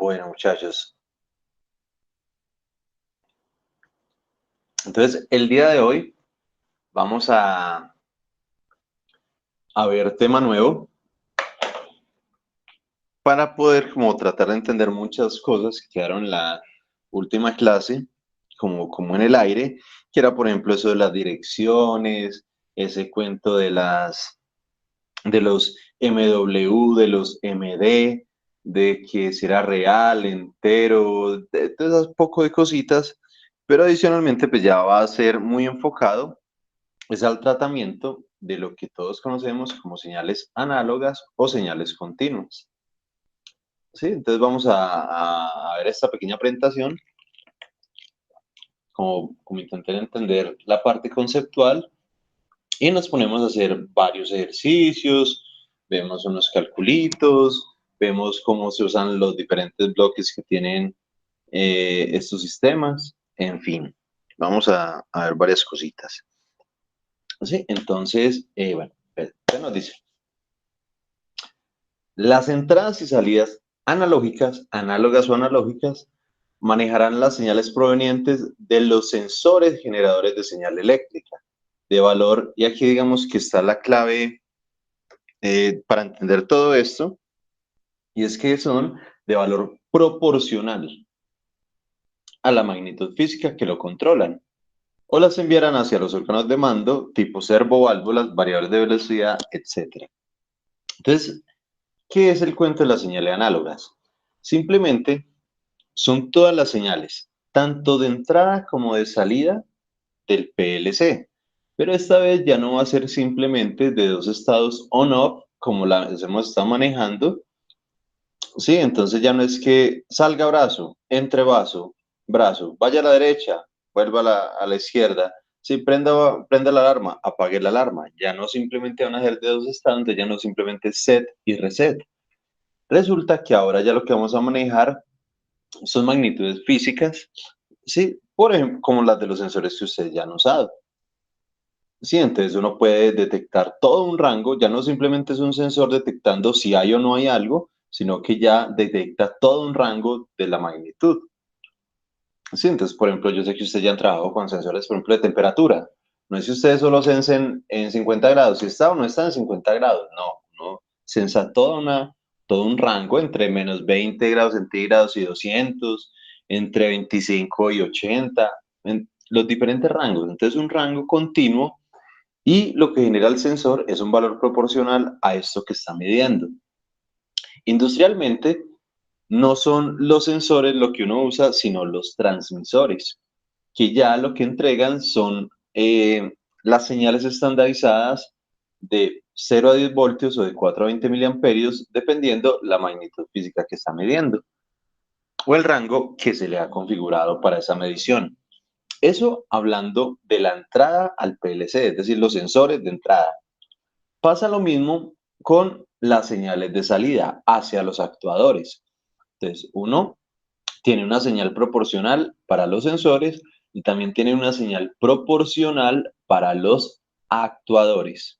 Bueno, muchachos, entonces el día de hoy vamos a ver tema nuevo para poder como tratar de entender muchas cosas que quedaron en la última clase como en el aire, que era por ejemplo eso de las direcciones, ese cuento de los MW, de los MD, de que si era real, entero, de todas esas poco de cositas, pero adicionalmente pues ya va a ser muy enfocado es al tratamiento de lo que todos conocemos como señales análogas o señales continuas. ¿Sí? Entonces vamos a ver esta pequeña presentación, como intentar entender la parte conceptual y nos ponemos a hacer varios ejercicios, vemos unos calculitos, vemos cómo se usan los diferentes bloques que tienen estos sistemas, en fin, vamos a ver varias cositas. ¿Sí? Entonces, bueno, ¿qué nos dice? Las entradas y salidas analógicas, análogas o analógicas, manejarán las señales provenientes de los sensores generadores de señal eléctrica de valor. Y aquí digamos que está la clave para entender todo esto, y es que son de valor proporcional a la magnitud física que lo controlan, o las enviarán hacia los órganos de mando, tipo servoválvulas, variables de velocidad, etc. Entonces, ¿qué es el cuento de las señales análogas? Simplemente son todas las señales, tanto de entrada como de salida del PLC. Pero esta vez ya no va a ser simplemente de dos estados on-off como las hemos estado manejando. Sí, entonces ya no es que salga brazo, entre brazo, vaya a la derecha, vuelva a la izquierda. Sí, prenda la alarma, apague la alarma. Ya no simplemente van a ser de dos estados, ya no simplemente set y reset. Resulta que ahora ya lo que vamos a manejar son magnitudes físicas, sí, por ejemplo, como las de los sensores que ustedes ya han usado. Sí, entonces uno puede detectar todo un rango, ya no simplemente es un sensor detectando si hay o no hay algo, sino que ya detecta todo un rango de la magnitud. Sí, entonces, por ejemplo, yo sé que ustedes ya han trabajado con sensores, por ejemplo, de temperatura. No es si ustedes solo sensen en 50 grados, si está o no está en 50 grados, no, sensa todo un rango entre menos 20 grados centígrados y 200, entre 25 y 80, en los diferentes rangos. Entonces, un rango continuo y lo que genera el sensor es un valor proporcional a esto que está midiendo. Industrialmente, no son los sensores lo que uno usa, sino los transmisores, que ya lo que entregan son las señales estandarizadas de 0 a 10 voltios o de 4 a 20 miliamperios, dependiendo la magnitud física que está midiendo o el rango que se le ha configurado para esa medición. Eso hablando de la entrada al PLC, es decir, los sensores de entrada. Pasa lo mismo con las señales de salida hacia los actuadores. Entonces, uno tiene una señal proporcional para los sensores y también tiene una señal proporcional para los actuadores.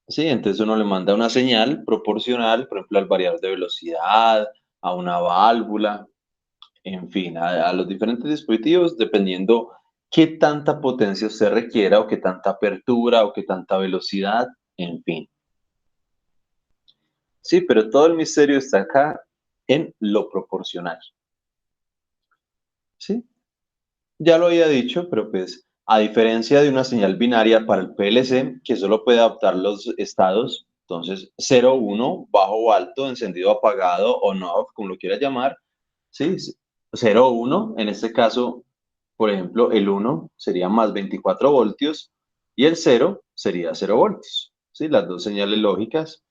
Sí, entonces uno le manda una señal proporcional, por ejemplo, al variador de velocidad, a una válvula, en fin, a los diferentes dispositivos, dependiendo qué tanta potencia usted requiera o qué tanta apertura o qué tanta velocidad, en fin. Sí, pero todo el misterio está acá en lo proporcional. ¿Sí? Ya lo había dicho, pero pues a diferencia de una señal binaria para el PLC, que solo puede adaptar los estados, entonces 0, 1, bajo o alto, encendido, apagado, on, off, como lo quiera llamar, ¿sí? 0, 1, en este caso, por ejemplo, el 1 sería más 24 voltios y el 0 sería 0 voltios, ¿sí? Las dos señales lógicas.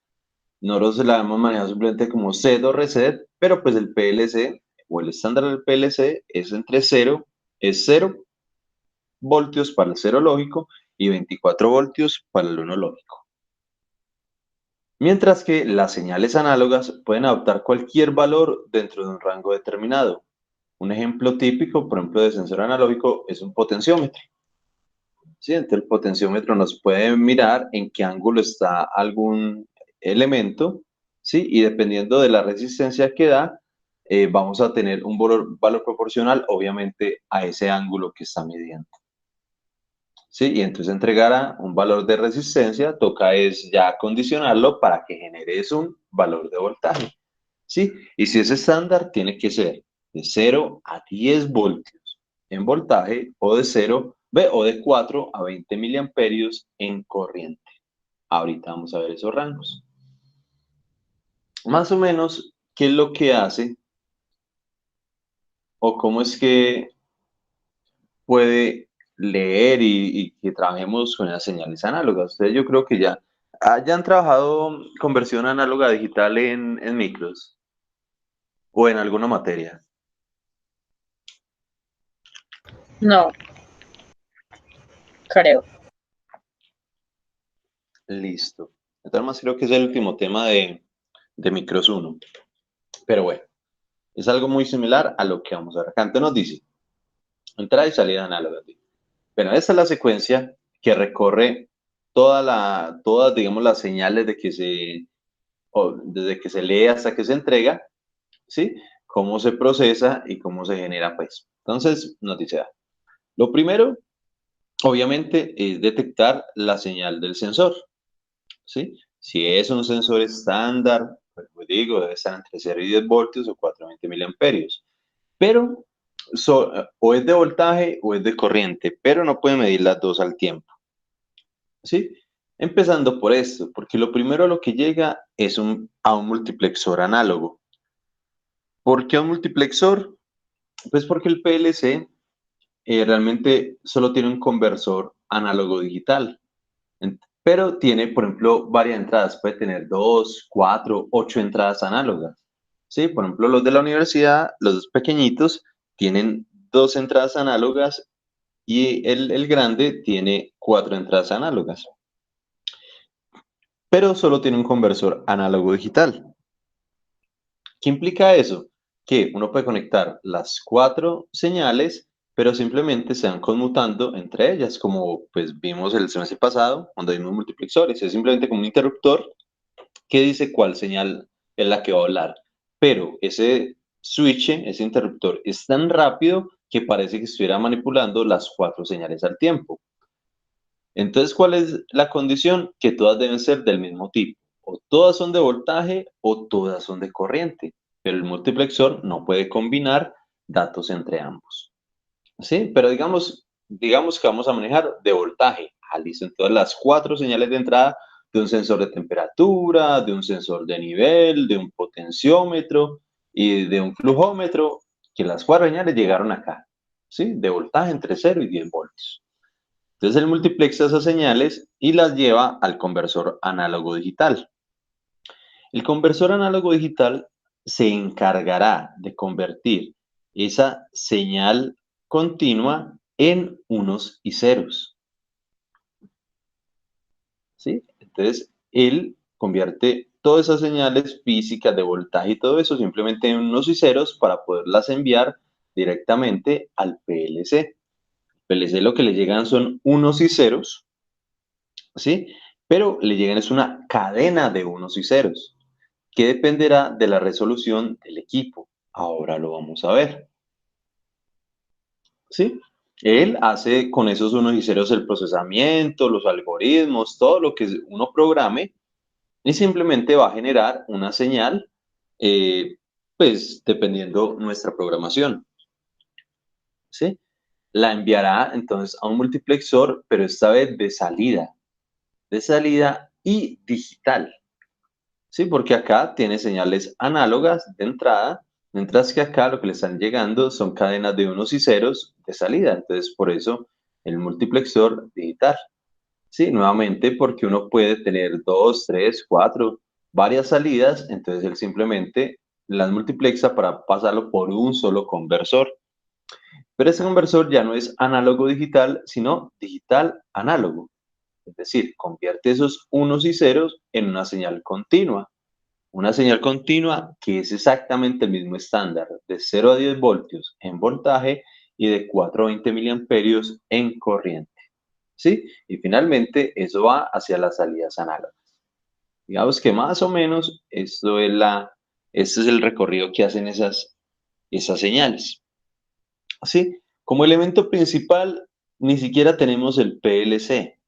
Nosotros la hemos manejado simplemente como set o reset, pero pues el PLC o el estándar del PLC es entre 0, es 0 voltios para el 0 lógico y 24 voltios para el 1 lógico. Mientras que las señales análogas pueden adoptar cualquier valor dentro de un rango determinado. Un ejemplo típico, por ejemplo, de sensor analógico es un potenciómetro. ¿Sí? Entonces el potenciómetro nos puede mirar en qué ángulo está algún elemento, ¿sí? Y dependiendo de la resistencia que da, vamos a tener un valor proporcional, obviamente, a ese ángulo que está midiendo. ¿Sí? Y entonces entregará un valor de resistencia, toca es ya condicionarlo para que generes un valor de voltaje. ¿Sí? Y si es estándar, tiene que ser de 0 a 10 voltios en voltaje o de 0, o de 4 a 20 miliamperios en corriente. Ahorita vamos a ver esos rangos. Más o menos, ¿qué es lo que hace o cómo es que puede leer y que trabajemos con las señales análogas? Ustedes yo creo que ya hayan trabajado conversión análoga a digital en micros o en alguna materia. No, creo. Listo. Entonces, más creo que es el último tema de micros 1. Pero bueno, es algo muy similar a lo que vamos a ver acá. Entonces nos dice, entrada y salida análoga. Bueno, esta es la secuencia que recorre todas, digamos, las señales de que desde que se lee hasta que se entrega, ¿sí? Cómo se procesa y cómo se genera, pues. Entonces, nos dice, lo primero, obviamente, es detectar la señal del sensor, ¿sí? Si es un sensor estándar, pues digo, debe estar entre 0 y 10 voltios o 420 miliamperios. Pero o es de voltaje o es de corriente, pero no puede medir las dos al tiempo, ¿sí? Empezando por esto, porque lo primero a lo que llega es a un multiplexor análogo. ¿Por qué un multiplexor? Pues porque el PLC realmente solo tiene un conversor análogo digital. Pero tiene, por ejemplo, varias entradas. Puede tener 2, 4, 8 entradas análogas. Sí, por ejemplo, los de la universidad, los pequeñitos, tienen 2 entradas análogas y el grande tiene 4 entradas análogas. Pero solo tiene un conversor análogo digital. ¿Qué implica eso? Que uno puede conectar las 4 señales, pero simplemente se van conmutando entre ellas, como pues vimos el semestre pasado cuando vimos multiplexores. Es simplemente como un interruptor que dice cuál señal es la que va a hablar. Pero ese switch, ese interruptor, es tan rápido que parece que estuviera manipulando las 4 señales al tiempo. Entonces, ¿cuál es la condición? Que todas deben ser del mismo tipo. O todas son de voltaje o todas son de corriente. Pero el multiplexor no puede combinar datos entre ambos. ¿Sí? Pero digamos que vamos a manejar de voltaje. Ah, listo. Entonces, las 4 señales de entrada de un sensor de temperatura, de un sensor de nivel, de un potenciómetro y de un flujómetro, que las 4 señales llegaron acá. ¿Sí? De voltaje entre 0 y 10 voltios. Entonces él multiplexa esas señales y las lleva al conversor análogo digital. El conversor análogo digital se encargará de convertir esa señal continua en unos y ceros. ¿Sí? Entonces él convierte todas esas señales físicas de voltaje y todo eso simplemente en unos y ceros para poderlas enviar directamente al PLC. PLC lo que le llegan son unos y ceros, ¿sí? Pero le llegan es una cadena de unos y ceros, que dependerá de la resolución del equipo. Ahora lo vamos a ver, ¿sí? Él hace con esos unos y ceros el procesamiento, los algoritmos, todo lo que uno programe, y simplemente va a generar una señal, eh, pues dependiendo nuestra programación, ¿sí? La enviará entonces a un multiplexor, pero esta vez de salida y digital. Sí, porque acá tiene señales análogas de entrada, mientras que acá lo que le están llegando son cadenas de unos y ceros de salida. Entonces, por eso el multiplexor digital. Sí, nuevamente porque uno puede tener 2, 3, 4, varias salidas, entonces él simplemente las multiplexa para pasarlo por un solo conversor. Pero ese conversor ya no es análogo digital, sino digital análogo. Es decir, convierte esos unos y ceros en una señal continua. Una señal continua que es exactamente el mismo estándar, de 0 a 10 voltios en voltaje y de 4 a 20 miliamperios en corriente. ¿Sí? Y finalmente eso va hacia las salidas análogas. Digamos que más o menos este es el recorrido que hacen esas señales. ¿Sí? Como elemento principal, ni siquiera tenemos el PLC,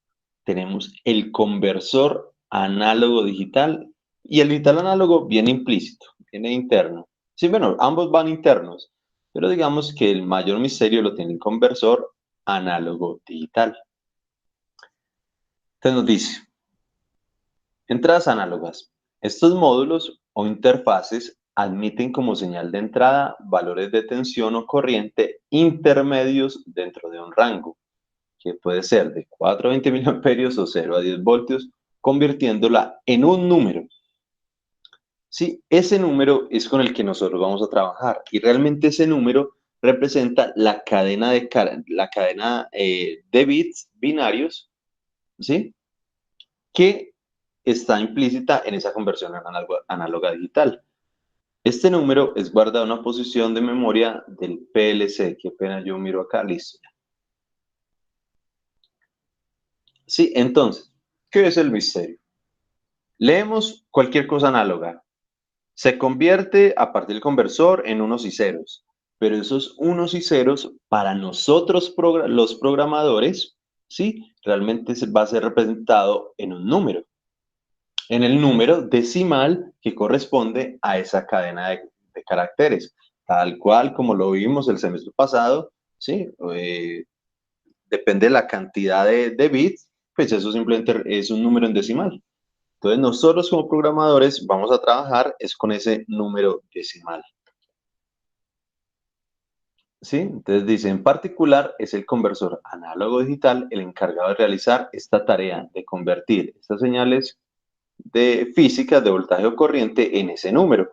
tenemos el conversor análogo digital y el digital análogo viene implícito, viene interno. Sí, bueno, ambos van internos, pero digamos que el mayor misterio lo tiene el conversor análogo digital. Entonces nos dice, entradas análogas. Estos módulos o interfaces admiten como señal de entrada valores de tensión o corriente intermedios dentro de un rango, que puede ser de 4 a 20 miliamperios o 0 a 10 voltios, convirtiéndola en un número. Sí, ese número es con el que nosotros vamos a trabajar y realmente ese número representa la cadena de bits binarios, ¿sí? Que está implícita en esa conversión análoga digital. Este número es guardado en una posición de memoria del PLC. Qué pena, yo miro acá, listo. Sí, entonces, ¿qué es el misterio? Leemos cualquier cosa análoga. Se convierte a partir del conversor en unos y ceros, pero esos unos y ceros para nosotros los programadores, ¿sí? Realmente va a ser representado en un número, en el número decimal que corresponde a esa cadena de caracteres, tal cual como lo vimos el semestre pasado, ¿sí? Depende de la cantidad de bits, pues eso simplemente es un número en decimal. Entonces nosotros como programadores vamos a trabajar es con ese número decimal. ¿Sí? Entonces dice, en particular es el conversor análogo digital el encargado de realizar esta tarea de convertir estas señales de física de voltaje o corriente en ese número.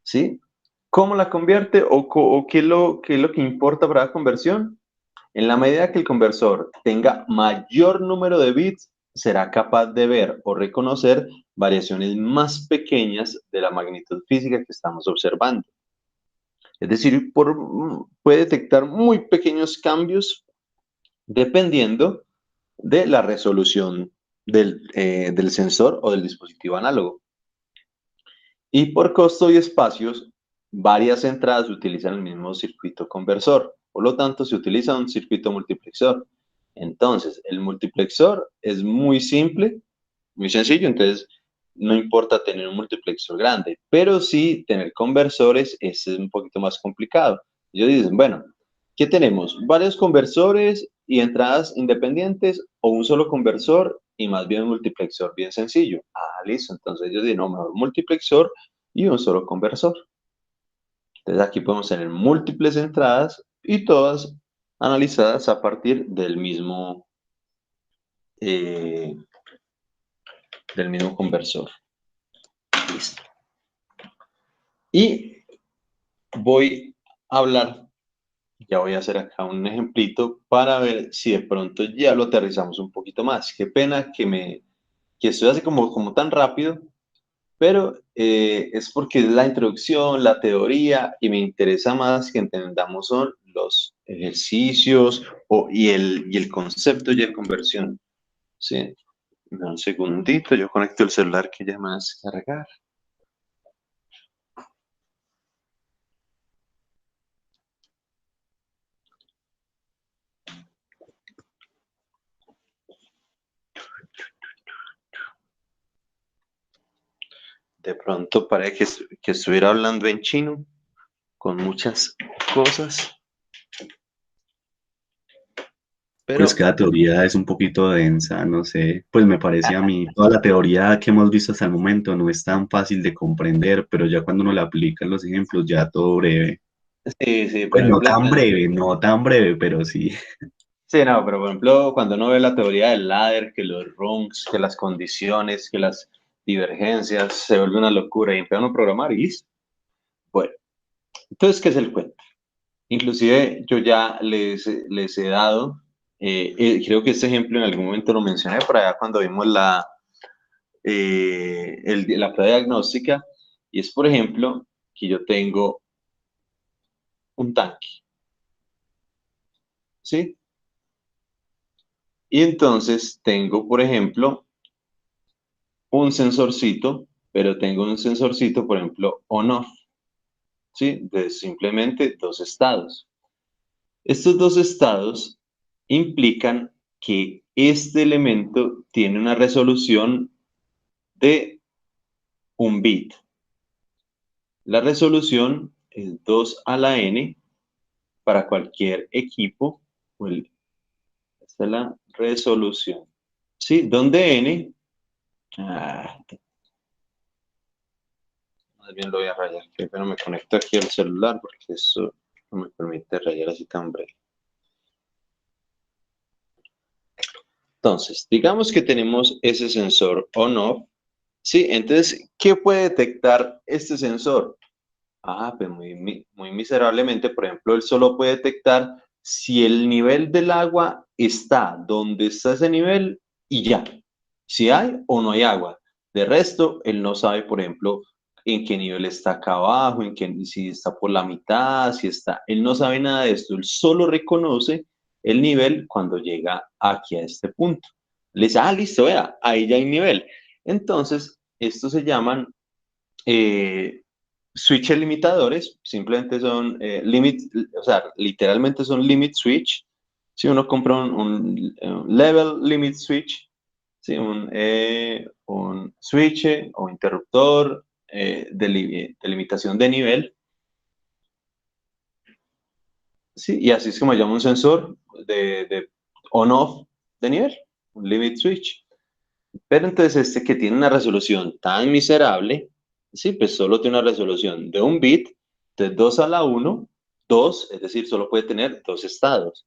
¿Sí? ¿Cómo la convierte o qué es lo que importa para la conversión? En la medida que el conversor tenga mayor número de bits, será capaz de ver o reconocer variaciones más pequeñas de la magnitud física que estamos observando. Es decir, puede detectar muy pequeños cambios dependiendo de la resolución del sensor o del dispositivo análogo. Y por costo y espacios, varias entradas utilizan el mismo circuito conversor. Por lo tanto, se utiliza un circuito multiplexor. Entonces, el multiplexor es muy simple, muy sencillo, entonces no importa tener un multiplexor grande, pero sí tener conversores es un poquito más complicado. Ellos dicen, bueno, ¿qué tenemos? ¿Varios conversores y entradas independientes o un solo conversor y más bien un multiplexor bien sencillo? Ah, listo, entonces ellos dicen, no, mejor multiplexor y un solo conversor. Entonces aquí podemos tener múltiples entradas y todas analizadas a partir eh, del mismo conversor. Listo. Y voy a hablar, ya voy a hacer acá un ejemplito para ver si de pronto ya lo aterrizamos un poquito más. Qué pena que estoy así como tan rápido, pero es porque es la introducción, la teoría, y me interesa más que entendamos son los ejercicios y el concepto ya de conversión. ¿Sí? Un segundito, yo conecto el celular que ya me va a descargar. De pronto parece que estuviera hablando en chino con muchas cosas, Pues pero cada teoría es un poquito densa, no sé, pues me parece a mí, toda la teoría que hemos visto hasta el momento no es tan fácil de comprender, pero ya cuando uno la aplica en los ejemplos, ya todo breve. sí, sí, por Pues ejemplo, no tan breve, pero sí. sí, no, pero por ejemplo, cuando uno ve la teoría del ladder, que los rungs, que las condiciones, que las divergencias, se vuelve una locura y empiezan a programar y listo. Bueno, entonces, ¿qué es el cuento? Inclusive yo ya les he dado, creo que este ejemplo en algún momento lo mencioné por allá cuando vimos la prueba diagnóstica, y es, por ejemplo, que yo tengo un tanque, ¿sí? Y entonces tengo, por ejemplo, un sensorcito, pero tengo un sensorcito, por ejemplo, on-off. ¿sí? De simplemente dos estados. Estos dos estados implican que este elemento tiene una resolución de un bit. La resolución es 2 a la n para cualquier equipo. Esta es la resolución. ¿Sí? Donde n... más bien lo voy a rayar. Pero me conecto aquí al celular porque eso no me permite rayar así tan breve. Entonces, digamos que tenemos ese sensor on-off. ¿Sí? Entonces, ¿qué puede detectar este sensor? Pues muy miserablemente, por ejemplo, él solo puede detectar si el nivel del agua está donde está ese nivel y ya, si hay o no hay agua. De resto, él no sabe, por ejemplo, en qué nivel está acá abajo, si está por la mitad, si está, él no sabe nada de esto, él solo reconoce el nivel cuando llega aquí a este punto. Le dice, listo, vea, ahí ya hay nivel. Entonces, estos se llaman switches limitadores, simplemente son o sea, literalmente son limit switch. Si uno compra un level limit switch, ¿sí? Un switch o interruptor de limitación de nivel, ¿sí? Y así es como llama un sensor de on-off de nivel, un limit switch. Pero entonces este que tiene una resolución tan miserable, sí, pues solo tiene una resolución de un bit, de 2 a la 1, 2, es decir, solo puede tener dos estados.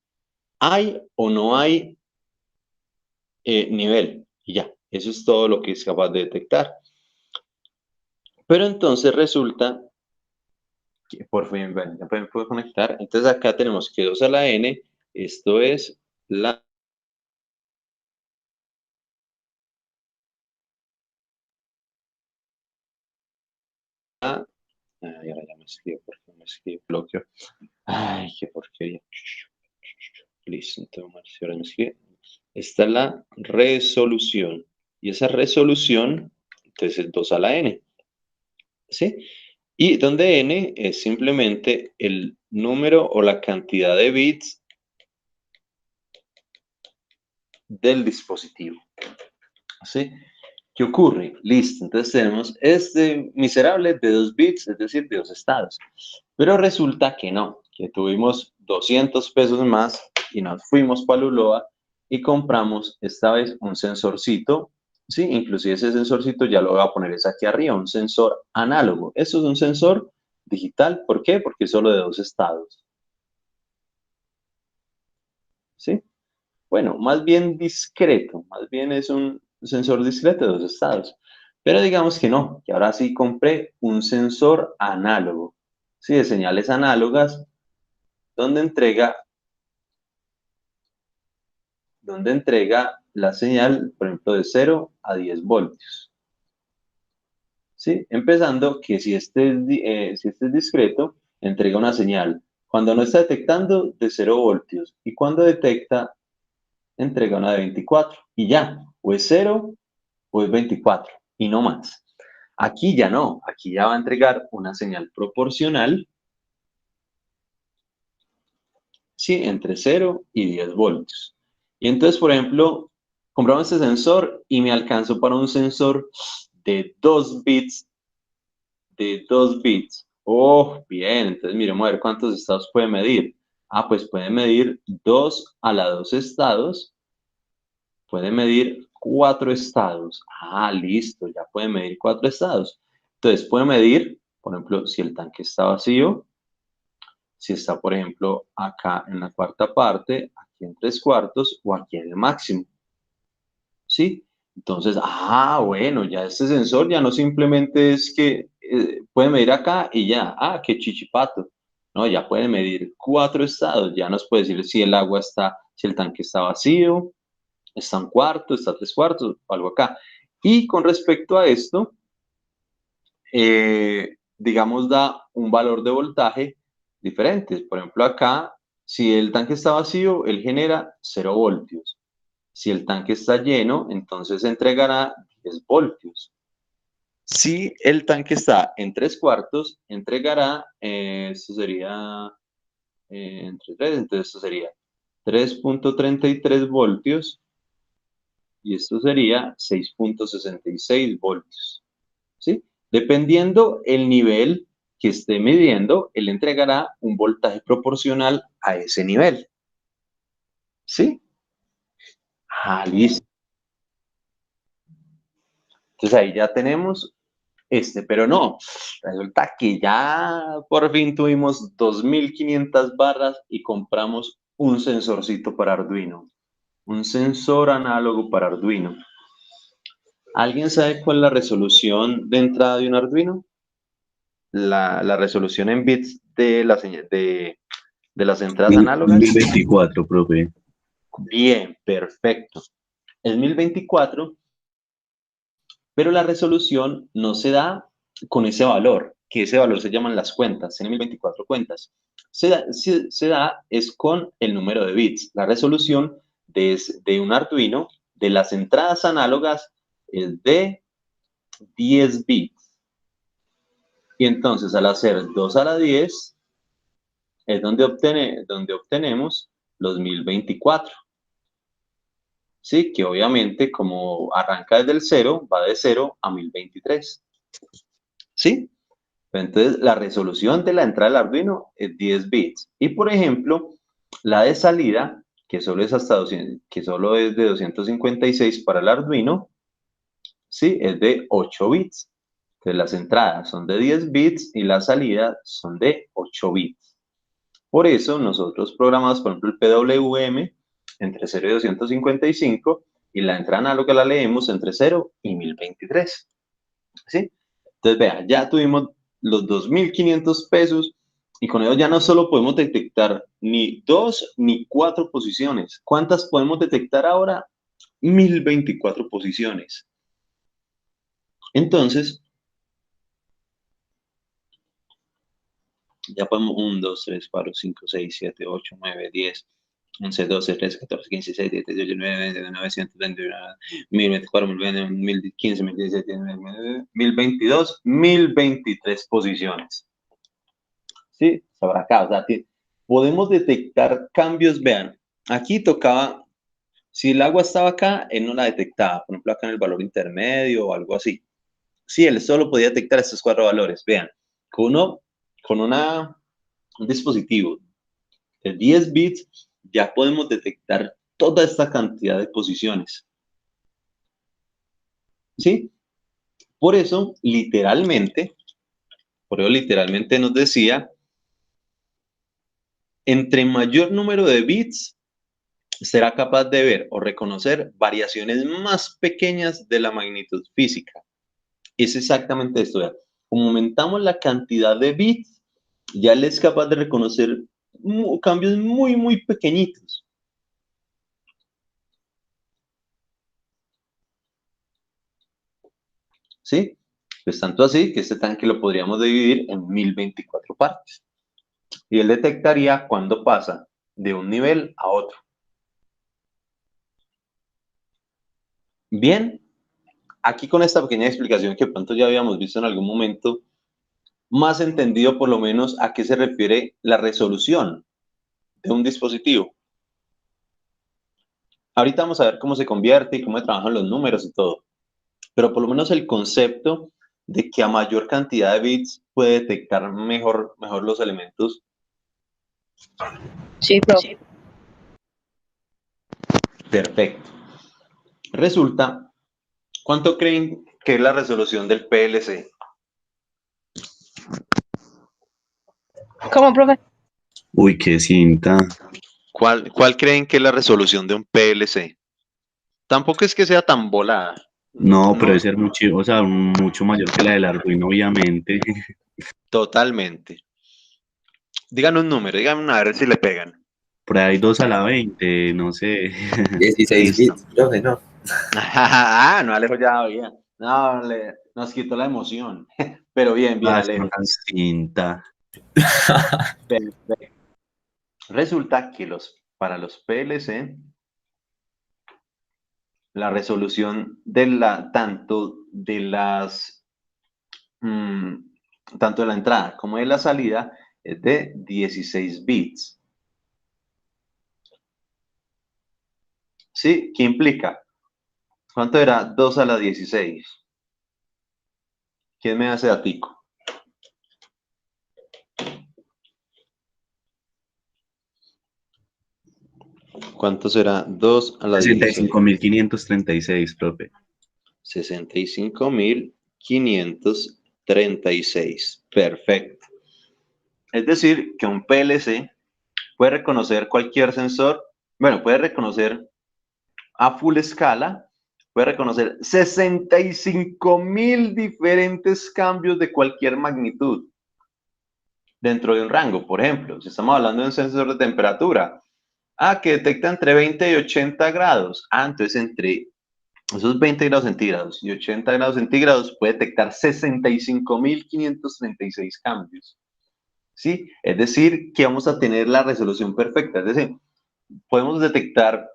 ¿Hay o no hay nivel? Y ya, eso es todo lo que es capaz de detectar. Pero entonces resulta que por fin, bueno, ya me puedo conectar. Entonces acá tenemos que 2 a la n, esto es la... Ay, ahora ya me escribo, porque me escribo, bloqueo. Ay, qué porquería. Listo, entonces, ahora me escribe. Esta es la resolución. Y esa resolución, entonces es 2 a la n. ¿Sí? Y donde n es simplemente el número o la cantidad de bits del dispositivo. ¿Sí? ¿Qué ocurre? Listo, entonces tenemos este miserable de 2 bits, es decir, de 2 estados. Pero resulta que no, que tuvimos 200 pesos más y nos fuimos para Luloa y compramos esta vez un sensorcito, ¿sí? Inclusive ese sensorcito ya lo voy a poner es aquí arriba, un sensor análogo. Esto es un sensor digital, ¿por qué? Porque es solo de 2 estados, ¿sí? Bueno, más bien discreto, más bien es un sensor discreto de 2 estados. Pero digamos que no, que ahora sí compré un sensor análogo, ¿sí? De señales análogas, donde entrega la señal, por ejemplo, de 0 a 10 voltios. ¿Sí? Empezando que si este es discreto, entrega una señal. Cuando no está detectando, de 0 voltios. Y cuando detecta, entrega una de 24. Y ya, o es 0 o es 24. Y no más. Aquí ya no. Aquí ya va a entregar una señal proporcional, ¿sí? Entre 0 y 10 voltios. Y entonces, por ejemplo, compramos este sensor y me alcanzó para un sensor de 2 bits, Oh, bien, entonces miremos a ver cuántos estados puede medir. Pues puede medir 2 a la 2 estados, puede medir 4 estados. Listo, ya puede medir 4 estados. Entonces puede medir, por ejemplo, si el tanque está vacío, si está, por ejemplo, acá en la cuarta parte, aquí en 3/4 o aquí en el máximo. ¿Sí? Entonces, bueno, ya este sensor ya no simplemente es que puede medir acá y ya, qué chichipato. No, ya puede medir 4 estados, ya nos puede decir si el agua está, si el tanque está vacío, está un cuarto, está 3/4, o algo acá. Y con respecto a esto, digamos, da un valor de voltaje diferente. Por ejemplo, acá, si el tanque está vacío, él genera 0 voltios. Si el tanque está lleno, entonces entregará 10 voltios. Si el tanque está en 3/4, entregará, esto sería entre 3, entonces esto sería 3.33 voltios y esto sería 6.66 voltios. ¿Sí? Dependiendo el nivel que esté midiendo, él entregará un voltaje proporcional a ese nivel. ¿Sí? Ah, listo. Entonces ahí ya tenemos pero no, resulta que ya por fin tuvimos 2500 barras y compramos un sensorcito para Arduino, un sensor análogo para Arduino. ¿Alguien sabe cuál es la resolución de entrada de un Arduino? La resolución en bits de las entradas análogas. 1024, profe. Bien, perfecto. Es 1024, pero la resolución no se da con ese valor, que ese valor se llaman las cuentas, tiene 1024 cuentas. Se da es con el número de bits. La resolución de un Arduino, de las entradas análogas, es de 10 bits. Y entonces al hacer 2 a la 10, es donde obtenemos los 1024. Sí, que obviamente como arranca desde el 0, va de 0 a 1023. ¿Sí? Entonces, la resolución de la entrada del Arduino es 10 bits. Y, por ejemplo, la de salida, que solo es hasta 200, que solo es de 256 para el Arduino, ¿sí? Es de 8 bits. Entonces, las entradas son de 10 bits y las salidas son de 8 bits. Por eso, nosotros programamos, por ejemplo, el PWM entre 0 y 255 y la entrada análoga la leemos entre 0 y 1023. ¿Sí? Entonces, vea, ya tuvimos los 2.500 pesos y con ello ya no solo podemos detectar ni 2 ni 4 posiciones. ¿Cuántas podemos detectar ahora? 1024 posiciones. Entonces, ya podemos 1, 2, 3, 4, 5, 6, 7, 8, 9, 10, 11, 12, 13, 14, 15, 16, 17, 18, 19, 20, 929, 1024, 1020, 1015, 1017, 1022, 1023 posiciones. ¿Sí? Sobre acá, o sea, podemos detectar cambios, vean, aquí tocaba, si el agua estaba acá, él no la detectaba, por ejemplo, acá en el valor intermedio o algo así. Sí, él solo podía detectar estos 4 valores, vean, con un dispositivo de 10 bits, ya podemos detectar toda esta cantidad de posiciones. ¿Sí? Por eso, literalmente nos decía, entre mayor número de bits, será capaz de ver o reconocer variaciones más pequeñas de la magnitud física. Es exactamente esto. Como aumentamos la cantidad de bits, ya él es capaz de reconocer cambios muy, muy pequeñitos. ¿Sí? Pues tanto así que este tanque lo podríamos dividir en 1024 partes. Y él detectaría cuando pasa de un nivel a otro. Bien, aquí con esta pequeña explicación que pronto ya habíamos visto en algún momento, más entendido por lo menos a qué se refiere la resolución de un dispositivo. Ahorita vamos a ver cómo se convierte y cómo trabajan los números y todo, pero por lo menos el concepto de que a mayor cantidad de bits puede detectar mejor los elementos. Sí, profe. Perfecto. Resulta, ¿cuánto creen que es la resolución del PLC? ¿Cómo, profe? Uy, qué cinta. ¿Cuál creen que es la resolución de un PLC? Tampoco es que sea tan volada. No, pero No, debe ser mucho, o sea, mucho mayor que la del Arduino, obviamente. totalmente. Díganme un número, díganme a ver si le pegan. Por ahí 2 a la 20, no sé. 16 Listo. bits, profe, no. Ah, no, Alejo ya había. No, nos quitó la emoción. Pero bien, bien, Ah, es Alejo. una cinta. Perfecto. Resulta que para los PLC, la resolución tanto de las tanto de la entrada como de la salida es de 16 bits. ¿Sí? ¿Qué implica? ¿Cuánto era 2 a la 16? ¿Quién me hace datico? ¿Cuánto será 2 a la 16? 65.536, profe. 65.536. Perfecto. Es decir, que un PLC puede reconocer cualquier sensor, bueno, puede reconocer a full escala, puede reconocer 65.000 diferentes cambios de cualquier magnitud dentro de un rango. Por ejemplo, si estamos hablando de un sensor de temperatura, que detecta entre 20 y 80 grados. Entonces entre esos 20 grados centígrados y 80 grados centígrados puede detectar 65.536 cambios. ¿Sí? Es decir, que vamos a tener la resolución perfecta. Es decir, podemos detectar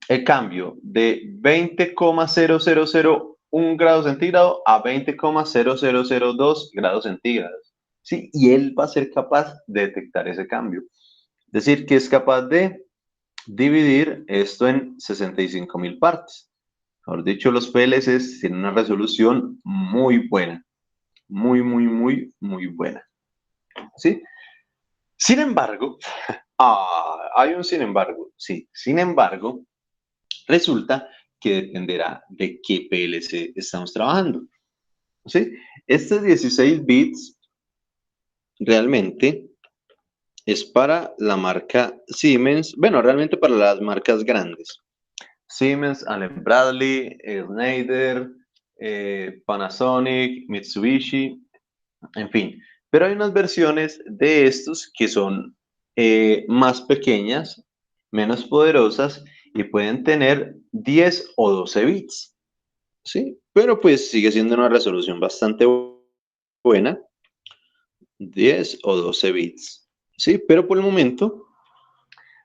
el cambio de 20,0001 grados centígrados a 20,0002 grados centígrados. ¿Sí? Y él va a ser capaz de detectar ese cambio. Es decir, que es capaz de dividir esto en 65.000 partes. Mejor dicho, los PLCs tienen una resolución muy buena. Muy, muy, muy, muy buena. ¿Sí? Sin embargo, hay un sin embargo. Sí, sin embargo, resulta que dependerá de qué PLC estamos trabajando. ¿Sí? Estos 16 bits realmente es para la marca Siemens, bueno, realmente para las marcas grandes. Siemens, Allen Bradley, Schneider, Panasonic, Mitsubishi, en fin. Pero hay unas versiones de estos que son más pequeñas, menos poderosas y pueden tener 10 o 12 bits. ¿Sí? Pero pues sigue siendo una resolución bastante buena, 10 o 12 bits. ¿Sí? Pero por el momento,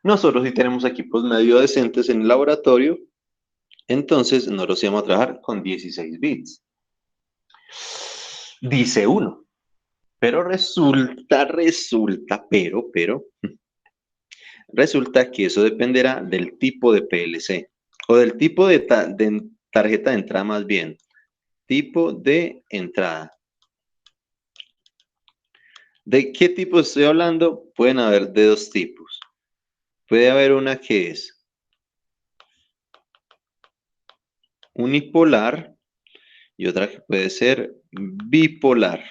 nosotros sí tenemos equipos medio decentes en el laboratorio, entonces nosotros íbamos a trabajar con 16 bits. Dice uno, pero resulta que eso dependerá del tipo de PLC o del tipo de tarjeta de entrada más bien. Tipo de entrada. ¿De qué tipo estoy hablando? Pueden haber de dos tipos. Puede haber una que es unipolar y otra que puede ser bipolar.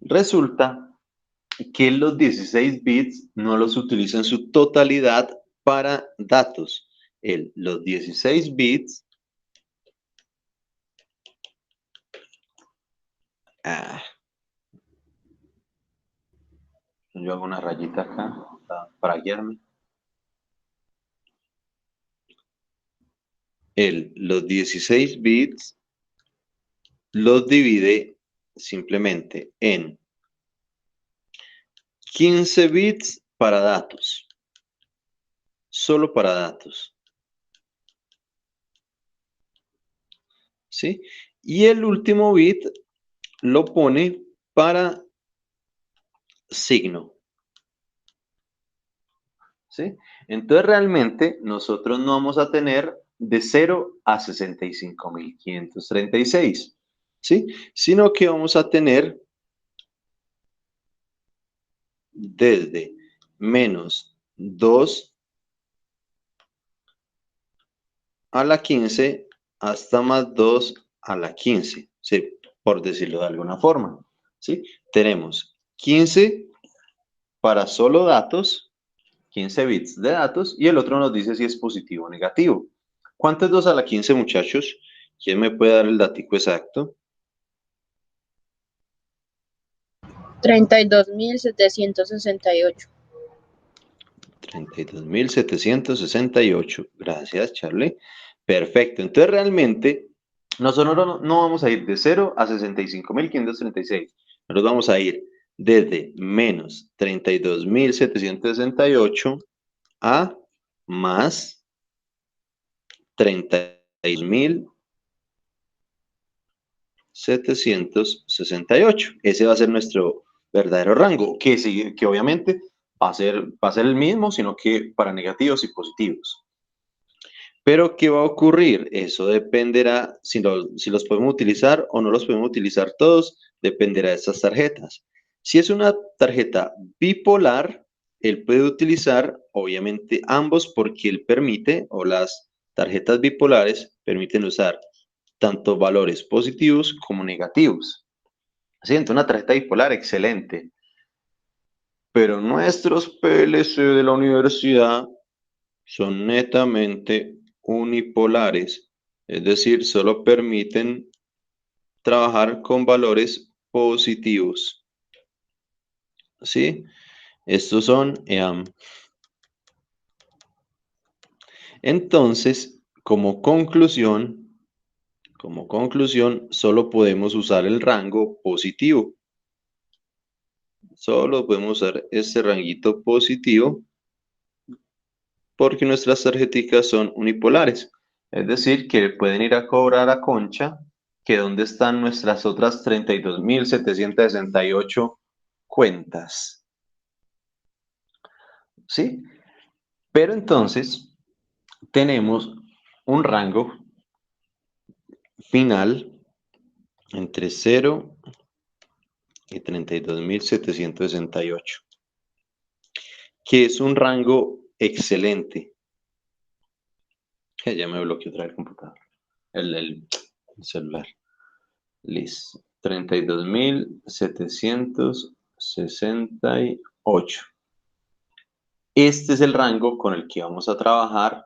Resulta que los 16 bits no los utiliza en su totalidad para datos. Los 16 bits yo hago una rayita acá para guiarme. Los 16 bits los divide simplemente en 15 bits para datos. Solo para datos. ¿Sí? Y el último bit lo pone para signo. ¿Sí? Entonces realmente nosotros no vamos a tener de 0 a 65.536, ¿sí? Sino que vamos a tener desde menos 2 a la 15 hasta más 2 a la 15, ¿sí? Por decirlo de alguna forma, ¿sí? Tenemos 15 para solo datos, 15 bits de datos, y el otro nos dice si es positivo o negativo. ¿Cuánto es 2 a la 15, muchachos? ¿Quién me puede dar el datico exacto? 32.768. 32.768. Gracias, Charlie. Perfecto. Entonces, realmente, nosotros no vamos a ir de 0 a 65.536. Nosotros vamos a ir desde menos 32.768 a más 32.768. 768. Ese va a ser nuestro verdadero rango, que obviamente va a ser el mismo, sino que para negativos y positivos. Pero, ¿qué va a ocurrir? Eso dependerá si los podemos utilizar o no los podemos utilizar todos, dependerá de estas tarjetas. Si es una tarjeta bipolar, él puede utilizar, obviamente, ambos porque él permite, o las tarjetas bipolares permiten usar tanto valores positivos como negativos. Así, entonces una tarjeta bipolar, excelente. Pero nuestros PLC de la universidad son netamente unipolares, es decir, solo permiten trabajar con valores positivos. ¿Sí? Estos son EAM. Entonces, como conclusión, solo podemos usar el rango positivo. Solo podemos usar este ranguito positivo porque nuestras tarjeticas son unipolares. Es decir, que pueden ir a cobrar a Concha, que dónde están nuestras otras 32.768 cuentas. ¿Sí? Pero entonces tenemos un rango final entre 0 y 32.768, que es un rango excelente. Ya me bloqueó otra vez el computador, el celular. Listo. 32.768. Este es el rango con el que vamos a trabajar,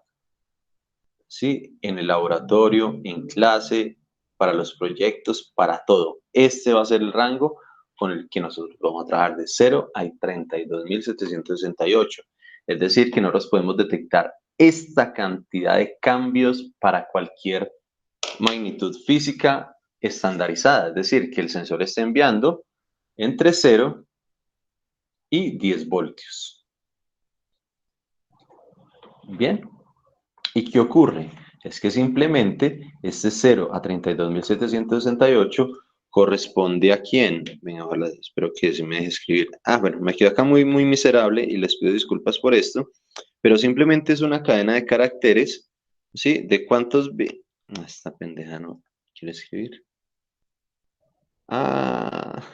¿sí? En el laboratorio, en clase, para los proyectos, para todo. Este va a ser el rango con el que nosotros vamos a trabajar de 0 a 32.768. Es decir, que nosotros podemos detectar esta cantidad de cambios para cualquier magnitud física estandarizada. Es decir, que el sensor esté enviando entre 0 y 10 voltios. Bien. ¿Y qué ocurre? Es que simplemente este 0 a 32.768 corresponde a quién. Venga, ojalá, espero que se me deje escribir. Bueno, me quedo acá muy miserable y les pido disculpas por esto, pero simplemente es una cadena de caracteres, ¿sí? ¿De cuántos bits? Esta pendeja no quiere escribir. Más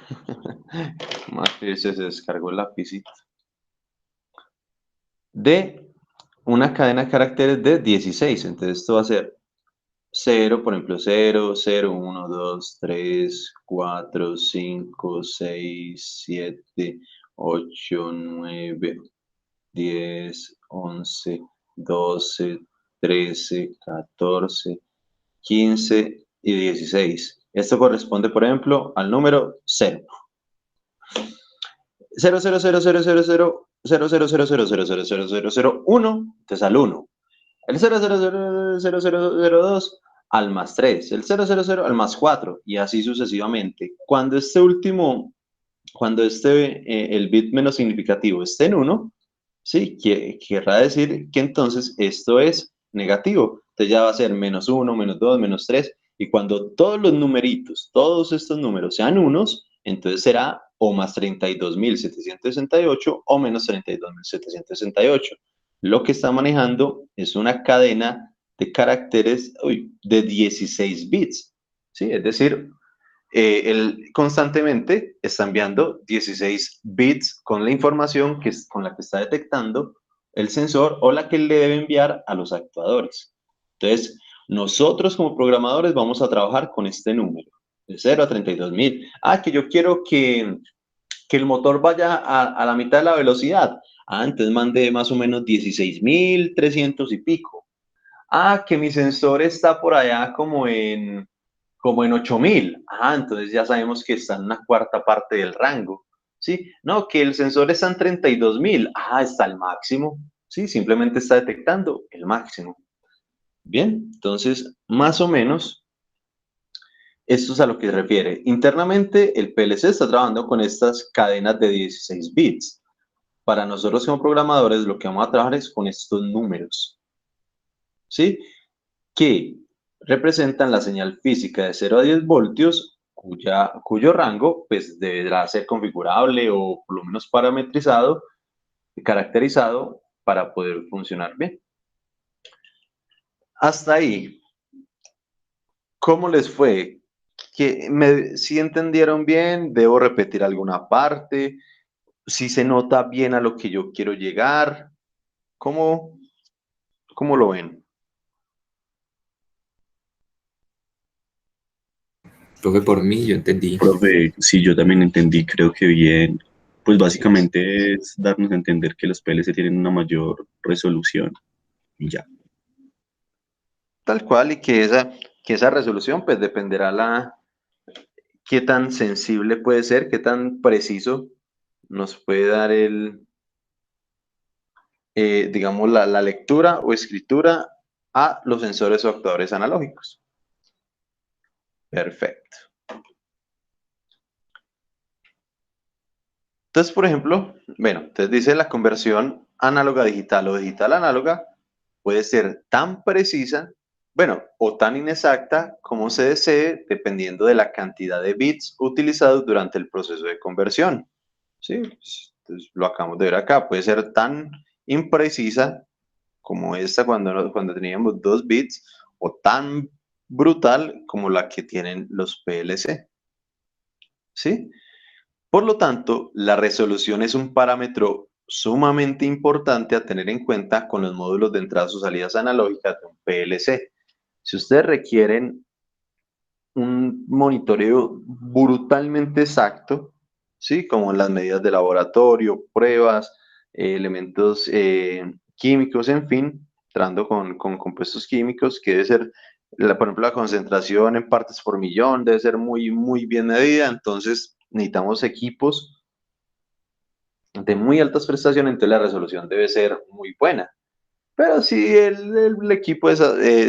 que se descargó el lapicito. De una cadena de caracteres de 16. Entonces esto va a ser 0, por ejemplo, 0, 0, 1, 2, 3, 4, 5, 6, 7, 8, 9, 10, 11, 12, 13, 14, 15 y 16. Esto corresponde, por ejemplo, al número 0. 0, 0, 0, 0, 0, 0, 0, 0, 0, 0, 0, 0, 0, 0, 0, 0, 1, entonces al 1. El 0, 0, 0, 0, 0, 0, 2 al más 3. El 0, 0, 0 al más 4 y así sucesivamente. Cuando el bit menos significativo esté en 1, ¿sí? Querrá decir que entonces esto es negativo. Entonces ya va a ser menos 1, menos 2, menos 3. Y cuando todos los numeritos, todos estos números sean unos, entonces será o más 32.768 o menos 32.768. Lo que está manejando es una cadena de caracteres de 16 bits. ¿Sí? Es decir, él constantemente está enviando 16 bits con la información con la que está detectando el sensor o la que él le debe enviar a los actuadores. Entonces, nosotros como programadores vamos a trabajar con este número, de 0 a 32.000. Que yo quiero que el motor vaya a la mitad de la velocidad. Entonces mande más o menos 16.300 y pico. Que mi sensor está por allá como en 8.000. Entonces ya sabemos que está en una cuarta parte del rango. ¿Sí? No, que el sensor está en 32.000. Está al máximo. ¿Sí? Simplemente está detectando el máximo. Bien, entonces más o menos esto es a lo que se refiere. Internamente el PLC está trabajando con estas cadenas de 16 bits. Para nosotros como programadores lo que vamos a trabajar es con estos números. ¿Sí? Que representan la señal física de 0 a 10 voltios cuyo rango pues deberá ser configurable o por lo menos parametrizado, caracterizado para poder funcionar bien. Hasta ahí, ¿cómo les fue? ¿Si entendieron bien? ¿Debo repetir alguna parte? ¿Si se nota bien a lo que yo quiero llegar? ¿Cómo, cómo lo ven? Profe, por mí, yo entendí. Profe, sí, yo también entendí, creo que bien. Pues básicamente es darnos a entender que los PLC tienen una mayor resolución y ya. Tal cual, y que esa resolución pues dependerá qué tan sensible puede ser, qué tan preciso nos puede dar digamos, la lectura o escritura a los sensores o actuadores analógicos. Perfecto. Entonces, por ejemplo, bueno, entonces dice la conversión análoga a digital o digital a análoga puede ser tan precisa, bueno, o tan inexacta como se desee, dependiendo de la cantidad de bits utilizados durante el proceso de conversión. ¿Sí? Entonces, lo acabamos de ver acá. Puede ser tan imprecisa como esta cuando teníamos 2 bits, o tan brutal como la que tienen los PLC. ¿Sí? Por lo tanto, la resolución es un parámetro sumamente importante a tener en cuenta con los módulos de entradas o salidas analógicas de un PLC. Si ustedes requieren un monitoreo brutalmente exacto, ¿sí? Como las medidas de laboratorio, pruebas, elementos químicos, en fin, entrando con compuestos químicos, que debe ser, por ejemplo, la concentración en partes por millón debe ser muy, muy bien medida, entonces necesitamos equipos de muy altas prestaciones, entonces la resolución debe ser muy buena. Pero si el equipo es,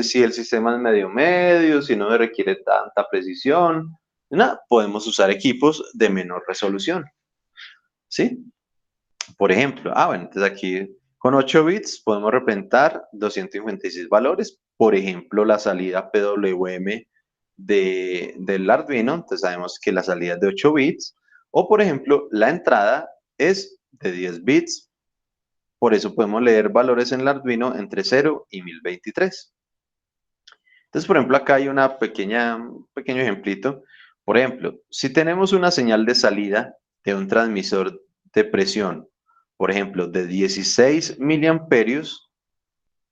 si el sistema es medio medio, si no requiere tanta precisión, nada, podemos usar equipos de menor resolución. ¿Sí? Por ejemplo, bueno, entonces aquí con 8 bits podemos representar 256 valores. Por ejemplo, la salida PWM del Arduino, entonces sabemos que la salida es de 8 bits. O por ejemplo, la entrada es de 10 bits. Por eso podemos leer valores en el Arduino entre 0 y 1023. Entonces, por ejemplo, acá hay un pequeño ejemplito. Por ejemplo, si tenemos una señal de salida de un transmisor de presión, por ejemplo, de 16 miliamperios,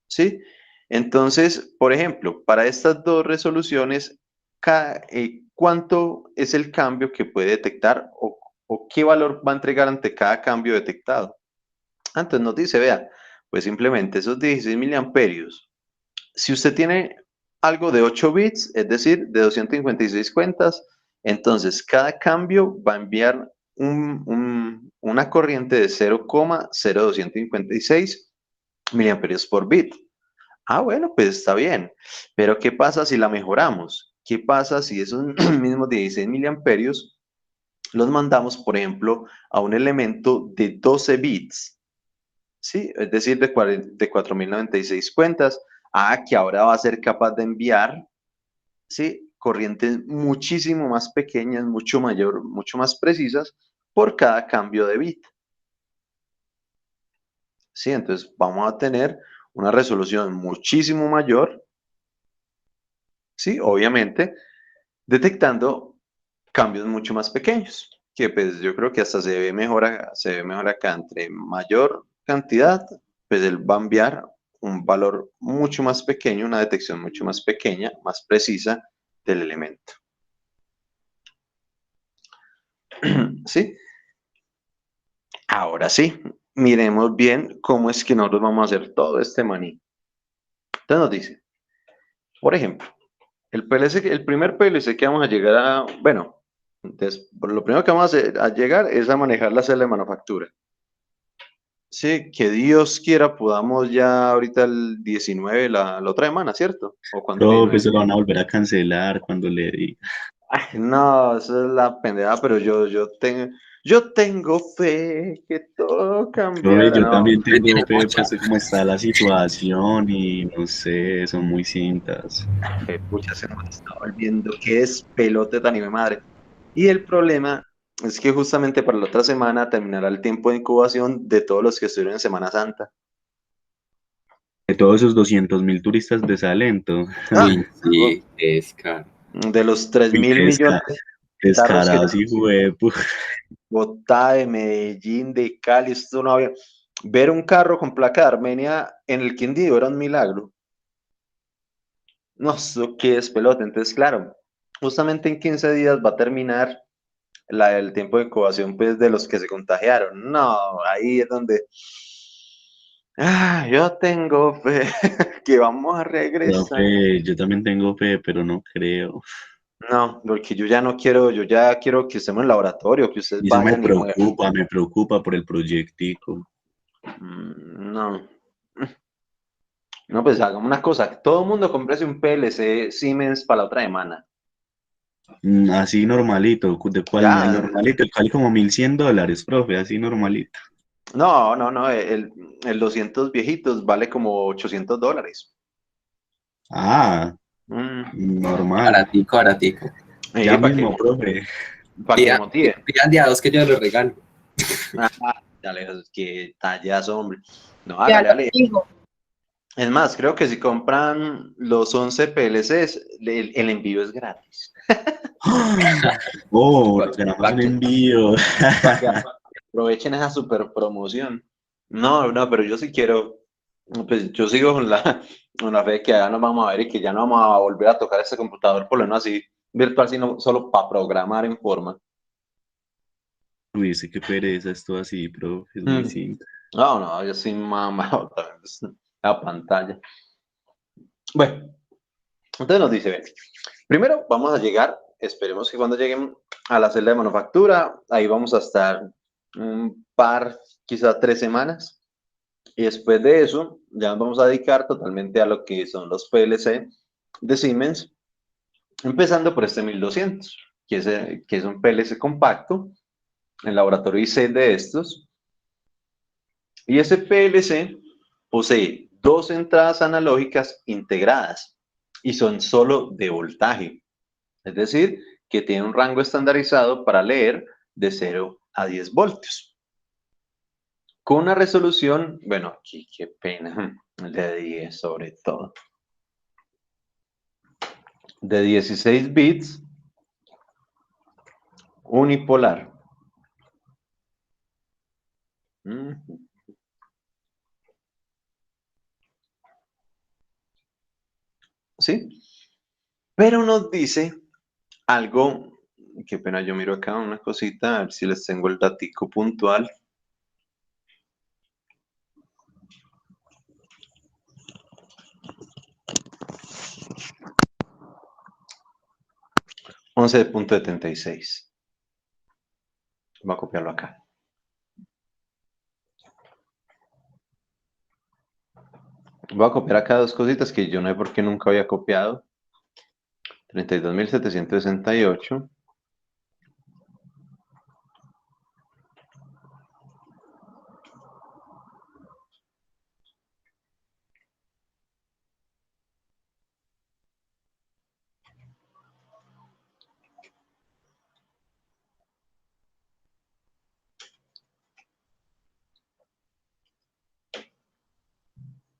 ¿sí? Entonces, por ejemplo, para estas dos resoluciones, ¿cuánto es el cambio que puede detectar o qué valor va a entregar ante cada cambio detectado? Entonces nos dice, vea, pues simplemente esos 16 miliamperios. Si usted tiene algo de 8 bits, es decir, de 256 cuentas, entonces cada cambio va a enviar una corriente de 0,0256 miliamperios por bit. Bueno, pues está bien. Pero ¿qué pasa si la mejoramos? ¿Qué pasa si esos mismos 16 miliamperios los mandamos, por ejemplo, a un elemento de 12 bits? ¿Sí? Es decir, de 4096 cuentas, que ahora va a ser capaz de enviar, ¿sí? Corrientes muchísimo más pequeñas, mucho más precisas por cada cambio de bit. ¿Sí? Entonces vamos a tener una resolución muchísimo mayor, ¿sí? Obviamente, detectando cambios mucho más pequeños, que pues yo creo que hasta se ve mejor acá. Entre mayor cantidad, pues él va a enviar un valor mucho más pequeño, una detección mucho más pequeña, más precisa del elemento. ¿Sí? Ahora sí, miremos bien cómo es que nosotros vamos a hacer todo este maní. Entonces nos dice, por ejemplo, el primer PLC que vamos a llegar a, bueno, entonces, lo primero que vamos a llegar es a manejar la celda de manufactura. Sí, que Dios quiera podamos ya ahorita el 19, la otra semana, ¿cierto? O cuando le Profe, se lo van a volver a cancelar cuando le diga. No, esa es la pendeja, pero yo tengo, Yo tengo fe que todo Profe, cambiará. yo No, también tengo Tiene fe, mucha. pues sé cómo está la situación y no sé, son muy cintas. pucha, se nos está volviendo. Qué es pelote tan hijo de madre. Y el problema es que justamente para la otra semana terminará el tiempo de incubación de todos los que estuvieron en Semana Santa. De todos esos 200.000 turistas de Salento, Ah, Uy, sí, es caro. de los tres uy, mil millones de carros que descarados y Bogotá, de Medellín, de Cali, esto no había. Ver un carro con placa de Armenia en el Quindío era un milagro. No, eso qué es pelote. Entonces, claro, justamente en 15 días va a terminar el tiempo de incubación pues, de los que se contagiaron. No, ahí es donde. Yo tengo fe que vamos a regresar. profe, yo también tengo fe, pero no creo. No, porque yo ya no quiero, yo ya quiero que estemos en el laboratorio, que ustedes Y eso vayan y muevan. me preocupa por el proyectico. No. No, pues hagamos una cosa. Todo el mundo cómprese un PLC Siemens para la otra semana. Así normalito, ¿de cuál? El Ya. normalito, el vale como $1.100, profe, así normalito. No, no, no. El 200 viejitos vale como $800. Ah, Mm, normal. Baratico, baratico. Ya para que, mismo, profe. pa' que motive. Pidan de a dos que yo los regalo. Ah, dale, que tallas, hombre. No, Ya hágale, lo dale. digo. Es más, creo que si compran los 11 PLCs, el envío es gratis. Oh, Pa- nos ganamos pa' un que- envío. Para que aprovechen esa super promoción. No, no, pero yo sí quiero, pues yo sigo con la fe de que ya nos vamos a ver y que ya no vamos a volver a tocar ese computador, por lo menos así virtual, sino solo para programar en forma. Uy, sí, qué pereza esto así, profe, es muy Mm. simple. No, no, yo soy mamá otra vez. La pantalla. Bueno, entonces nos dice, ve, primero vamos a llegar, esperemos que cuando lleguen a la celda de manufactura, ahí vamos a estar un par, quizá 3 semanas. Y después de eso, ya nos vamos a dedicar totalmente a lo que son los PLC de Siemens, empezando por este 1200, que es un PLC compacto, el laboratorio IC de estos. Y ese PLC posee dos entradas analógicas integradas y son solo de voltaje. Es decir, que tiene un rango estandarizado para leer de 0 a 10 voltios. Con una resolución, bueno, aquí qué pena, de 10 sobre todo, de 16 bits unipolar. ¿Sí? Pero nos dice algo, qué pena, yo miro acá una cosita, a ver si les tengo el datico puntual. Once punto 76. Voy a copiarlo acá. Voy a copiar acá dos cositas que yo no sé por qué nunca había copiado. 32.768.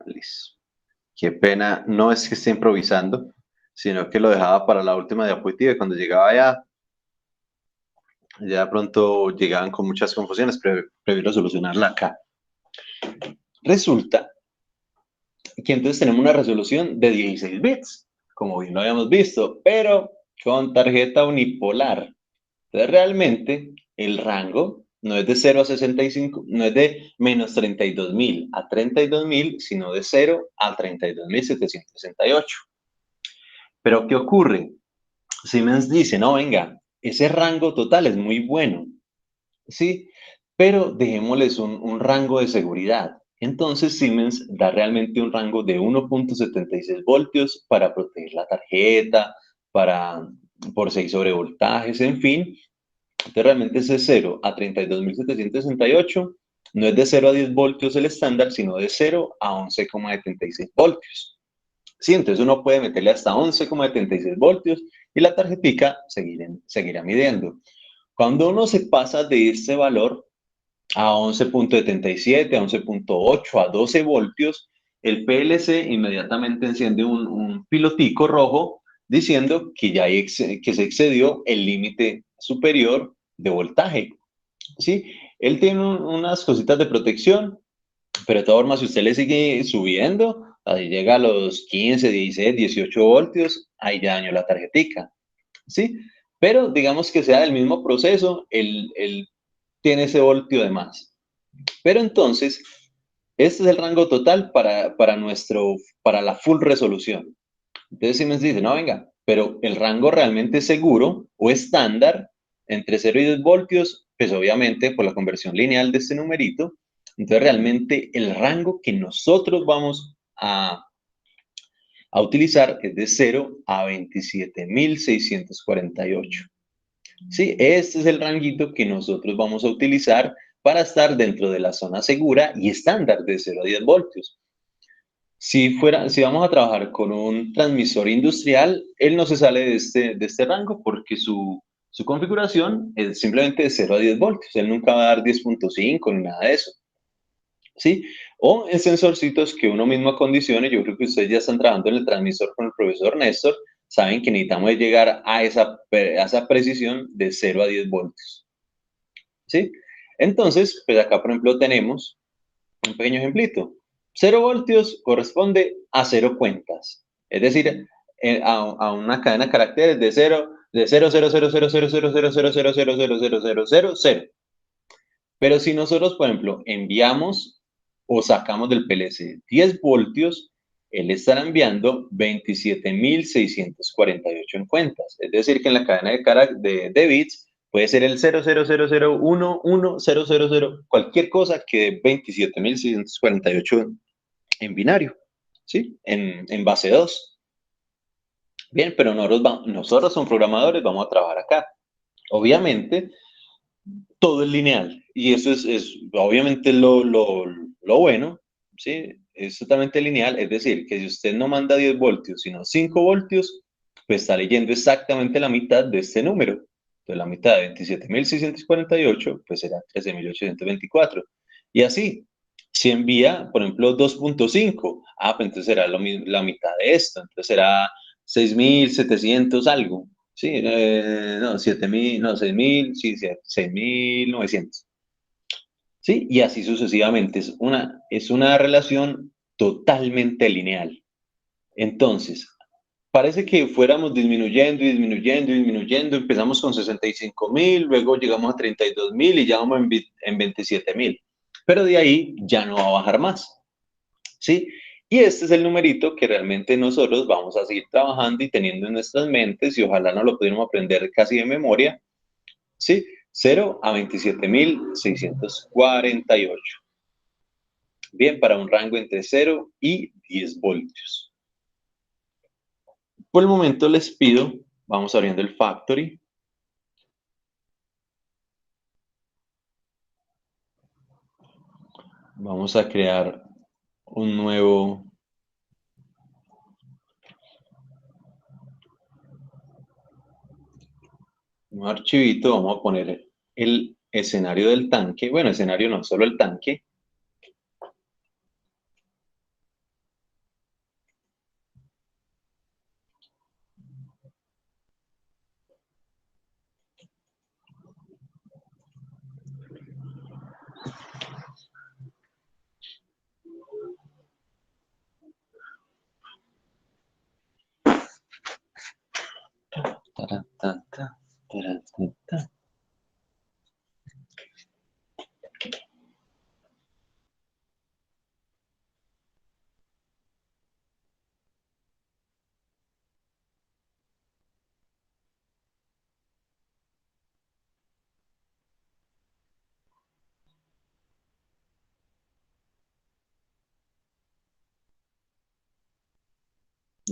Listo. Qué pena, no es que esté improvisando, sino que lo dejaba para la última diapositiva y cuando llegaba ya pronto llegaban con muchas confusiones, prefiero solucionarla acá. Resulta que entonces tenemos una resolución de 16 bits, como bien lo habíamos visto, pero con tarjeta unipolar. Entonces realmente el rango no es de 0 a 65, no es de menos 32.000 a 32.000, sino de 0 a 32.768. Pero ¿qué ocurre? Siemens dice, no, venga, ese rango total es muy bueno, ¿sí? Pero dejémosles un rango de seguridad. Entonces Siemens da realmente un rango de 1.76 voltios para proteger la tarjeta, por 6 sobrevoltajes, en fin. Entonces realmente ese 0 a 32.768 no es de 0 a 10 voltios el estándar, sino de 0 a 11,76 voltios. Sí, entonces uno puede meterle hasta 11,76 voltios y la tarjetica seguirá midiendo. Cuando uno se pasa de este valor a 11,77, a 11,8, a 12 voltios, el PLC inmediatamente enciende un pilotico rojo diciendo que que se excedió el límite superior de voltaje. ¿Sí? Él tiene unas cositas de protección, pero de todas formas, si usted le sigue subiendo, ahí llega a los 15, 16, 18 voltios, ahí ya dañó la tarjetica. ¿Sí? Pero digamos que sea del mismo proceso, él tiene ese voltio de más. Pero entonces, este es el rango total para la full resolución. Entonces, si me dice, no, venga, pero el rango realmente seguro o estándar entre 0 y 10 voltios, pues obviamente por la conversión lineal de este numerito, entonces realmente el rango que nosotros vamos a utilizar es de 0 a 27.648. Sí, este es el ranguito que nosotros vamos a utilizar para estar dentro de la zona segura y estándar de 0 a 10 voltios. Si vamos a trabajar con un transmisor industrial, él no se sale de este rango porque su configuración es simplemente de 0 a 10 voltios. Él nunca va a dar 10,5 ni nada de eso. ¿Sí? O en sensorcitos que uno mismo acondicione. Yo creo que ustedes ya están trabajando en el transmisor con el profesor Néstor. Saben que necesitamos llegar a esa precisión de 0 a 10 voltios. ¿Sí? Entonces, pues acá, por ejemplo, tenemos un pequeño ejemplito. 0 voltios corresponde a 0 cuentas. Es decir, a una cadena de caracteres de 0, de 0, 0, 0, 0, 0, 0, 0, 0, 0, 0, 0, 0, 0, 0, 0, 0. Pero si nosotros, por ejemplo, enviamos o sacamos del PLC 10 voltios, él estará enviando 27.648 en cuentas. Es decir, que en la cadena de bits puede ser el 000111000, cualquier cosa que dé 27.648 en binario, ¿sí? En base 2. Bien, pero nosotros somos programadores, vamos a trabajar acá. Obviamente, todo es lineal y eso es obviamente lo bueno, ¿sí? Es totalmente lineal, es decir, que si usted no manda 10 voltios, sino 5 voltios, pues está leyendo exactamente la mitad de este número. Entonces, la mitad de 27.648, pues será 13.824. Y así, si envía, por ejemplo, 2,5, pues entonces será la mitad de esto, entonces será 6.700 algo. Sí, no, 7.000, no, 6.000, sí, 6.900. Sí, y así sucesivamente. Es una relación totalmente lineal. Entonces, parece que fuéramos disminuyendo y disminuyendo y disminuyendo. Empezamos con 65.000, luego llegamos a 32.000 y ya vamos en 27.000. Pero de ahí ya no va a bajar más. ¿Sí? Y este es el numerito que realmente nosotros vamos a seguir trabajando y teniendo en nuestras mentes y ojalá no lo pudiéramos aprender casi de memoria, ¿sí? 0 a 27.648. Bien, para un rango entre 0 y 10 voltios. Por el momento les pido, vamos abriendo el factory. Vamos a crear un nuevo archivito. Vamos a poner el escenario del tanque. Bueno, escenario no, solo el tanque.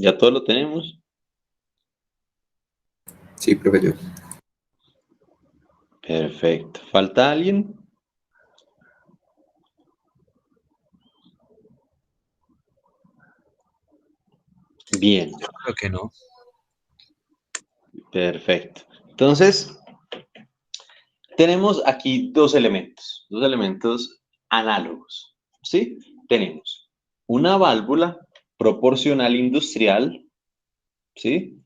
Ya todo lo tenemos. Sí, profe, yo. Perfecto. ¿Falta alguien? Bien, Creo que no. perfecto. Entonces, tenemos aquí dos elementos análogos, ¿sí? Tenemos una válvula proporcional industrial, ¿sí?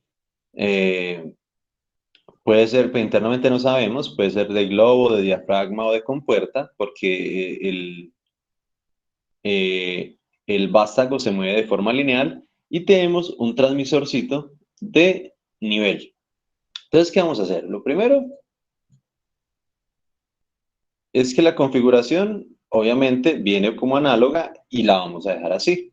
Puede ser, pues internamente no sabemos, puede ser de globo, de diafragma o de compuerta, porque el vástago se mueve de forma lineal y tenemos un transmisorcito de nivel. Entonces, ¿qué vamos a hacer? Lo primero es que la configuración, obviamente, viene como análoga y la vamos a dejar así,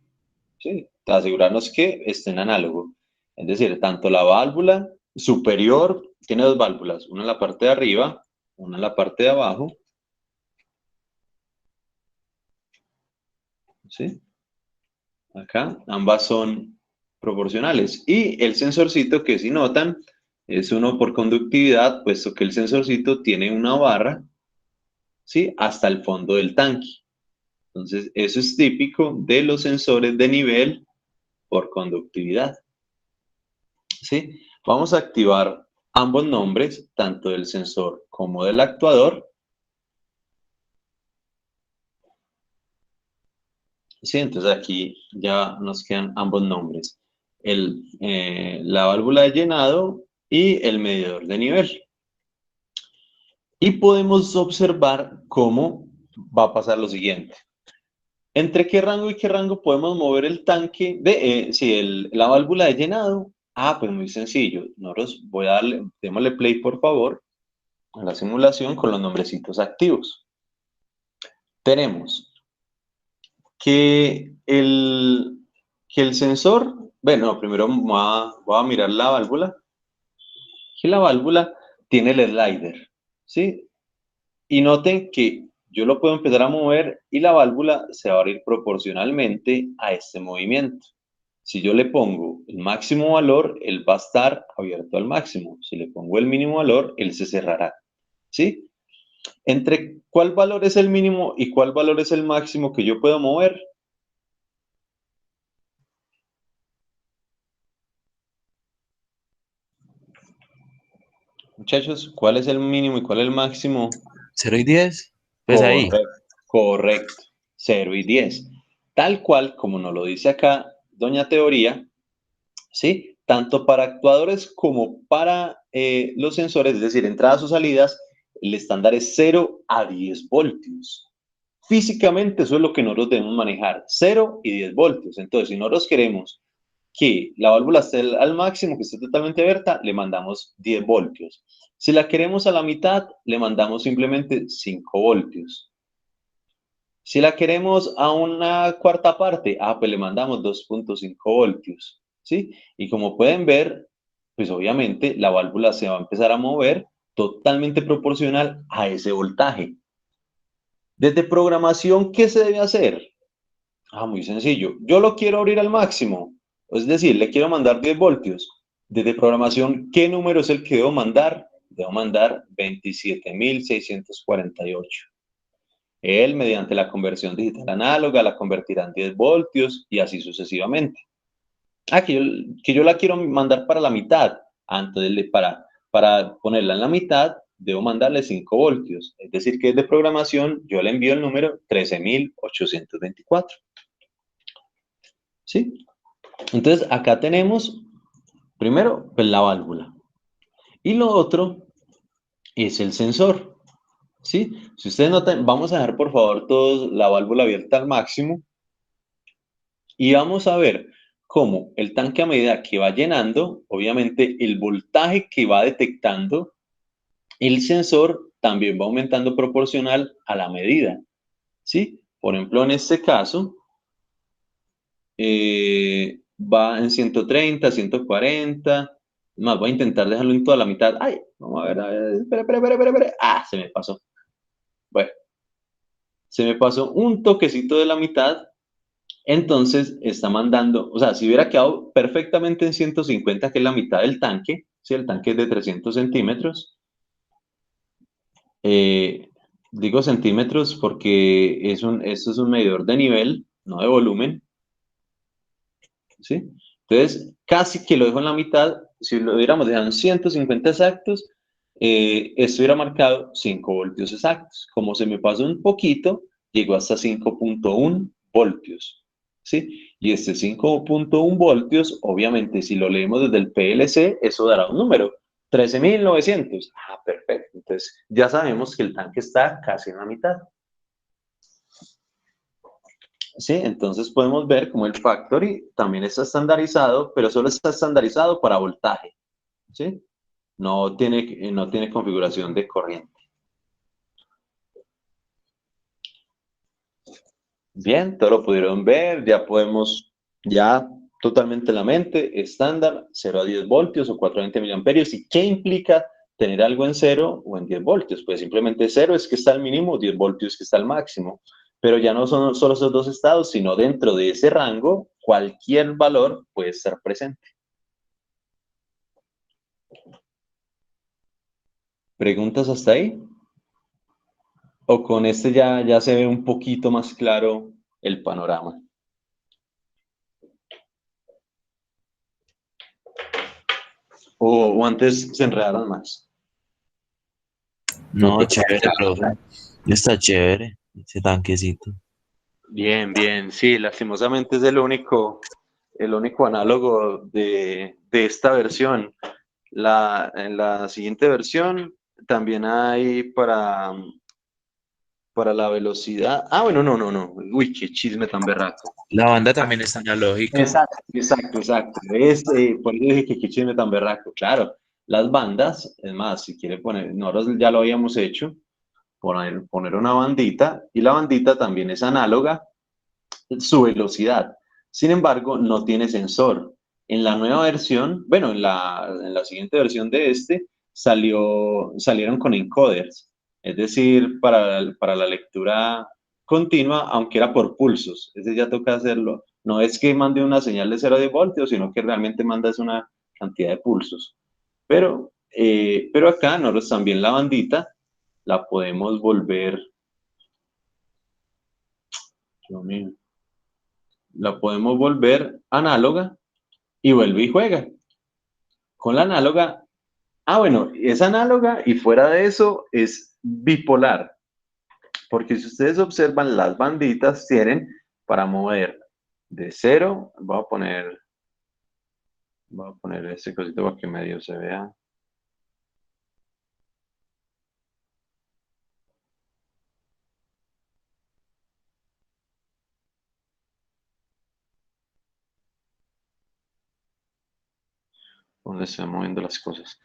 ¿sí? Para asegurarnos que esté en análogo. Es decir, tanto la válvula superior, tiene dos válvulas, una en la parte de arriba, una en la parte de abajo, ¿sí? Acá, ambas son proporcionales. Y el sensorcito, que si notan, es uno por conductividad, puesto que el sensorcito tiene una barra, ¿sí? Hasta el fondo del tanque. Entonces, eso es típico de los sensores de nivel por conductividad, ¿sí? Vamos a activar ambos nombres, tanto del sensor como del actuador. Sí, entonces aquí ya nos quedan ambos nombres. La válvula de llenado y el medidor de nivel. Y podemos observar cómo va a pasar lo siguiente. ¿Entre qué rango y qué rango podemos mover el tanque la válvula de llenado? Ah, pues muy sencillo. Nosotros voy a darle, démosle play por favor a la simulación con los nombrecitos activos. Tenemos que el sensor, bueno, primero voy a mirar la válvula, que la válvula tiene el slider, ¿sí? Y noten que yo lo puedo empezar a mover y la válvula se va a abrir proporcionalmente a este movimiento. Si yo le pongo el máximo valor, él va a estar abierto al máximo. Si le pongo el mínimo valor, él se cerrará, ¿sí? ¿Entre cuál valor es el mínimo y cuál valor es el máximo que yo puedo mover? Muchachos, ¿cuál es el mínimo y cuál es el máximo? 0 y 10. Pues ahí. Correcto, 0 y 10. Tal cual como nos lo dice acá Doña Teoría, ¿sí? Tanto para actuadores como para los sensores, es decir, entradas o salidas, el estándar es 0 a 10 voltios. Físicamente eso es lo que nosotros debemos manejar, 0 y 10 voltios. Entonces, si nosotros queremos que la válvula esté al máximo, que esté totalmente abierta, le mandamos 10 voltios. Si la queremos a la mitad, le mandamos simplemente 5 voltios. Si la queremos a una cuarta parte, pues le mandamos 2.5 voltios, ¿sí? Y como pueden ver, pues obviamente la válvula se va a empezar a mover totalmente proporcional a ese voltaje. Desde programación, ¿qué se debe hacer? Muy sencillo. Yo lo quiero abrir al máximo, es decir, le quiero mandar 10 voltios. Desde programación, ¿qué número es el que debo mandar? Debo mandar 27.648. Él, mediante la conversión digital análoga, la convertirá en 10 voltios y así sucesivamente. Que yo la quiero mandar para la mitad. Para ponerla en la mitad, debo mandarle 5 voltios. Es decir, que desde programación yo le envío el número 13.824. ¿Sí? Entonces, acá tenemos, primero, pues, la válvula. Y lo otro es el sensor. ¿Sí? Si ustedes notan, vamos a dejar por favor todos la válvula abierta al máximo y vamos a ver cómo el tanque a medida que va llenando, obviamente el voltaje que va detectando el sensor también va aumentando proporcional a la medida. ¿Sí? Por ejemplo, en este caso, va en 130, 140. Más, voy a intentar dejarlo en toda la mitad. Ay, vamos a ver, espera. Se me pasó. Bueno, se me pasó un toquecito de la mitad. Entonces está mandando, o sea, si hubiera quedado perfectamente en 150, que es la mitad del tanque, si el tanque es de 300 centímetros, Digo centímetros porque esto es un medidor de nivel, no de volumen, ¿sí? Entonces, casi que lo dejo en la mitad. Si lo hubiéramos dejado en 150 exactos, esto hubiera marcado 5 voltios exactos. Como se me pasó un poquito, llegó hasta 5.1 voltios, ¿sí? Y este 5.1 voltios, obviamente, si lo leemos desde el PLC, eso dará un número, 13.900. Ah, perfecto. Entonces, ya sabemos que el tanque está casi en la mitad. Sí, entonces podemos ver como el factory también está estandarizado, pero solo está estandarizado para voltaje, ¿sí? No tiene configuración de corriente. Bien, todo lo pudieron ver, ya totalmente en la mente, estándar, 0 a 10 voltios o 420 miliamperios. ¿Y qué implica tener algo en 0 o en 10 voltios? Pues simplemente 0 es que está al mínimo, 10 voltios que está al máximo. Pero ya no son solo esos dos estados, sino dentro de ese rango, cualquier valor puede estar presente. ¿Preguntas hasta ahí? ¿O con este ya se ve un poquito más claro el panorama? ¿O antes se enredaron más? No, No, pues, chévere, profe. Está chévere ese tanquecito. Bien, bien, sí, lastimosamente es el único análogo de esta versión. En la siguiente versión también hay para la velocidad. Ah, bueno, no. Uy, qué chisme tan berraco. La banda también está analógica. Exacto. Por eso dije que qué chisme tan berraco. Claro, las bandas, es más, si quiere poner, nosotros ya lo habíamos hecho, poner una bandita, y la bandita también es análoga, su velocidad. Sin embargo, no tiene sensor. En la nueva versión, bueno, en la siguiente versión de salieron con encoders, es decir, para la lectura continua, aunque era por pulsos. Ese ya toca hacerlo. No es que mande una señal de 0 a 10 voltios, sino que realmente mandas una cantidad de pulsos. Pero acá nosotros también la bandita la podemos volver, Dios mío, la podemos volver análoga y vuelve y juega. Con la análoga, bueno, es análoga y fuera de eso es bipolar, porque si ustedes observan, las banditas tienen para mover de 0, voy a poner este cosito para que medio se vea. Donde se van moviendo las cosas.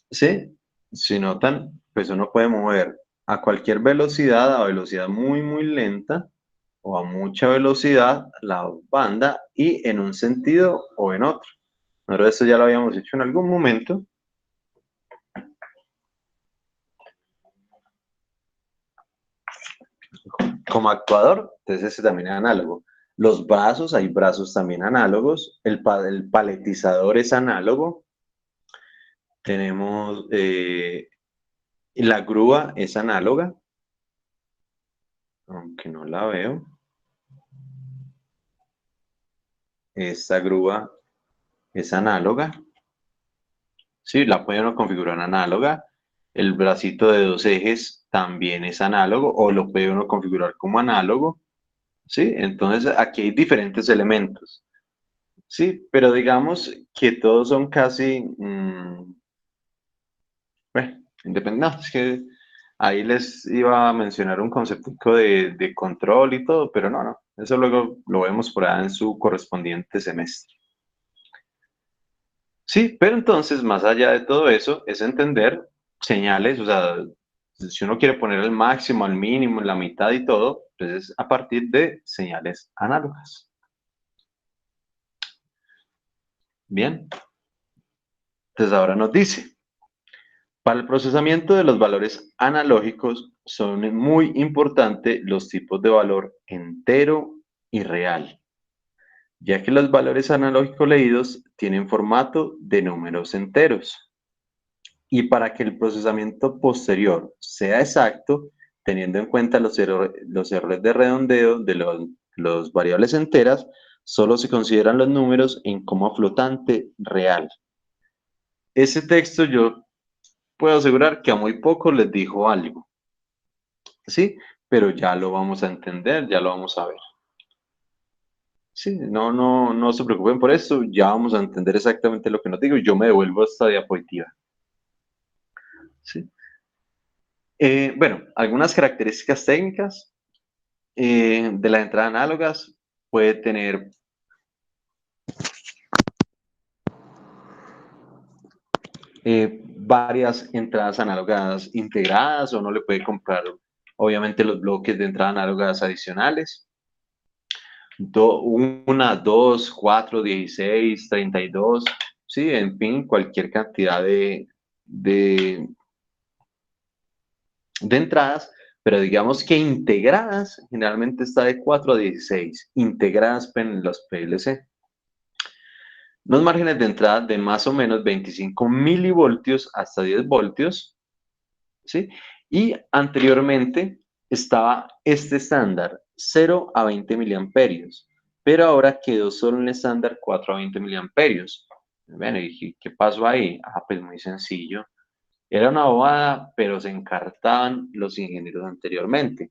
Sí, si notan, pues uno puede mover a cualquier velocidad, a velocidad muy, muy lenta o a mucha velocidad la banda y en un sentido o en otro. Pero esto ya lo habíamos hecho en algún momento. Como actuador, entonces ese también es análogo. Los brazos, hay brazos también análogos. El paletizador es análogo. Tenemos la grúa es análoga, aunque no la veo. Esta grúa es análoga. Sí, la puede uno configurar análoga. El bracito de 2 ejes también es análogo o lo puede uno configurar como análogo. Sí, entonces aquí hay diferentes elementos. Sí, pero digamos que todos son casi, bueno, independientes. No, es que ahí les iba a mencionar un concepto de control y todo, pero no. Eso luego lo vemos por ahí en su correspondiente semestre. Sí, pero entonces, más allá de todo eso, es entender señales, o sea, si uno quiere poner el máximo, al mínimo, en la mitad y todo, pues es a partir de señales análogas. Bien, entonces ahora nos dice, para el procesamiento de los valores analógicos son muy importantes los tipos de valor entero y real, ya que los valores analógicos leídos tienen formato de números enteros. Y para que el procesamiento posterior sea exacto, teniendo en cuenta los errores de redondeo de los variables enteras, solo se consideran los números en coma flotante real. Ese texto yo puedo asegurar que a muy pocos les dijo algo, ¿sí? Pero ya lo vamos a entender, ya lo vamos a ver. Sí, no se preocupen por eso, ya vamos a entender exactamente lo que nos digo. Yo me devuelvo a esta diapositiva. ¿Sí? Bueno, algunas características técnicas de las entradas análogas. Puede tener varias entradas análogas integradas, o no le puede comprar, obviamente, los bloques de entradas análogas adicionales. 1, 2, 4, 16, 32, sí, en fin, cualquier cantidad de entradas, pero digamos que integradas, generalmente está de 4 a 16, integradas en los PLC. Unos márgenes de entrada de más o menos 25 milivoltios hasta 10 voltios, ¿sí? Y anteriormente estaba este estándar, 0 a 20 miliamperios, pero ahora quedó solo un estándar 4 a 20 miliamperios. Bueno, ¿y qué pasó ahí? Pues muy sencillo. Era una bobada, pero se encartaban los ingenieros anteriormente.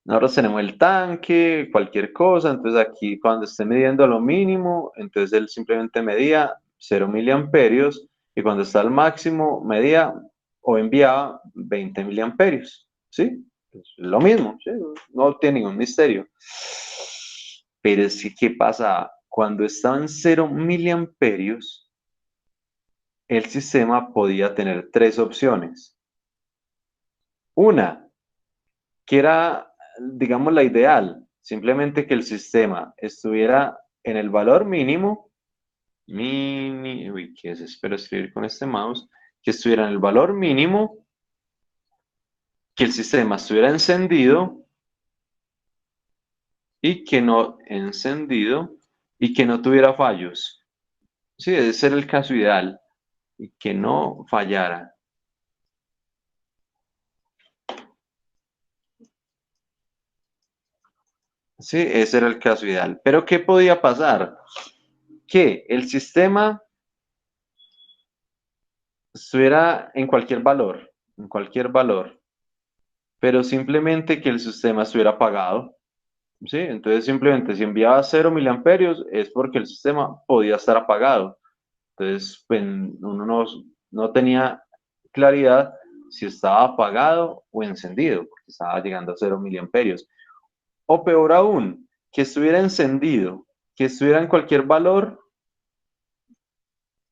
Nosotros tenemos el tanque, cualquier cosa, entonces aquí cuando esté midiendo lo mínimo, entonces él simplemente medía 0 miliamperios, y cuando está al máximo medía o enviaba 20 miliamperios, ¿sí? Es lo mismo, ¿sí? No tiene ningún misterio. Pero es que, ¿qué pasa? Cuando estaban 0 miliamperios, el sistema podía tener 3 opciones. Una, que era, digamos, la ideal, simplemente que el sistema estuviera en el valor mínimo, uy, ¿qué es? Espero escribir con este mouse, que estuviera en el valor mínimo, que el sistema estuviera encendido y que no tuviera fallos. Sí, ese era el caso ideal, y que no fallara. Sí, ese era el caso ideal. Pero ¿qué podía pasar? Que el sistema estuviera en cualquier valor, pero simplemente que el sistema estuviera apagado, ¿sí? Entonces simplemente si enviaba 0 miliamperios es porque el sistema podía estar apagado. Entonces pues, uno no tenía claridad si estaba apagado o encendido, porque estaba llegando a 0 miliamperios. O peor aún, que estuviera encendido, que estuviera en cualquier valor,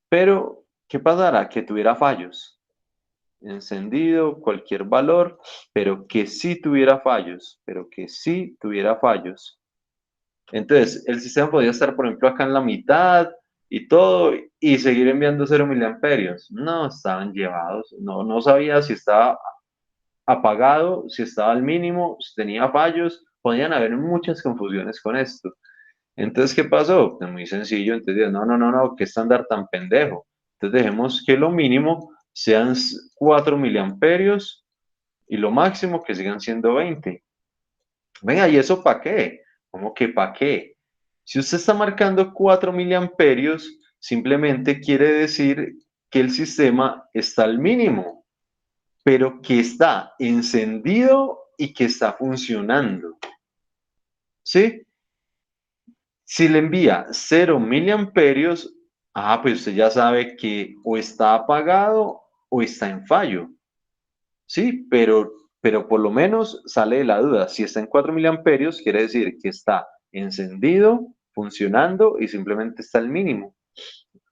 pero ¿qué pasará? Que tuviera fallos. Encendido, cualquier valor, pero que sí tuviera fallos, Entonces, el sistema podía estar, por ejemplo, acá en la mitad y todo, y seguir enviando 0 miliamperios. No, estaban llevados, no sabía si estaba apagado, si estaba al mínimo, si tenía fallos, podían haber muchas confusiones con esto. Entonces, ¿qué pasó? Pues muy sencillo, entonces, no, qué estándar tan pendejo. Entonces, dejemos que lo mínimo sean 4 miliamperios y lo máximo que sigan siendo 20. Venga, ¿y eso para qué? ¿Cómo que para qué? Si usted está marcando 4 miliamperios, simplemente quiere decir que el sistema está al mínimo, pero que está encendido y que está funcionando. ¿Sí? Si le envía 0 miliamperios, pues usted ya sabe que o está apagado o está en fallo. Sí, pero por lo menos sale de la duda. Si está en 4 miliamperios, quiere decir que está encendido, funcionando y simplemente está al mínimo.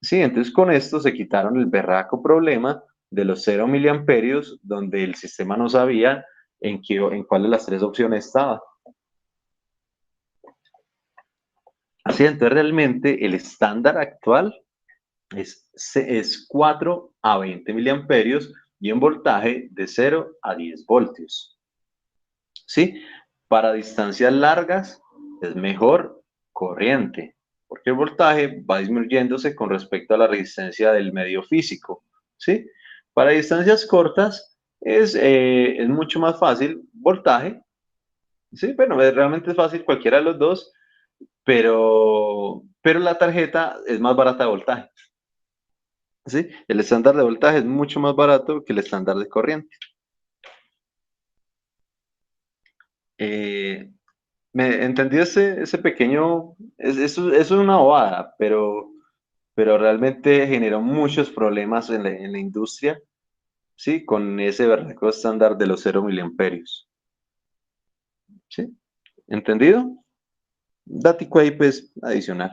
Sí, entonces con esto se quitaron el berraco problema de los 0 miliamperios, donde el sistema no sabía en cuál de las 3 opciones estaba. Así, entonces realmente el estándar actual es 4 a 20 miliamperios y un voltaje de 0 a 10 voltios. ¿Sí? Para distancias largas es mejor corriente, porque el voltaje va disminuyéndose con respecto a la resistencia del medio físico. ¿sí? Para distancias cortas es mucho más fácil voltaje, ¿sí? Bueno, realmente es fácil cualquiera de los dos, pero la tarjeta es más barata de voltaje, ¿sí? El estándar de voltaje es mucho más barato que el estándar de corriente. Eh, ¿Me entendió ese pequeño? Eso es una bobada, pero realmente generó muchos problemas en la industria, ¿sí? Con ese verdadero estándar de los 0 miliamperios, ¿sí? ¿Entendido? Dático ahí, pues, adicional.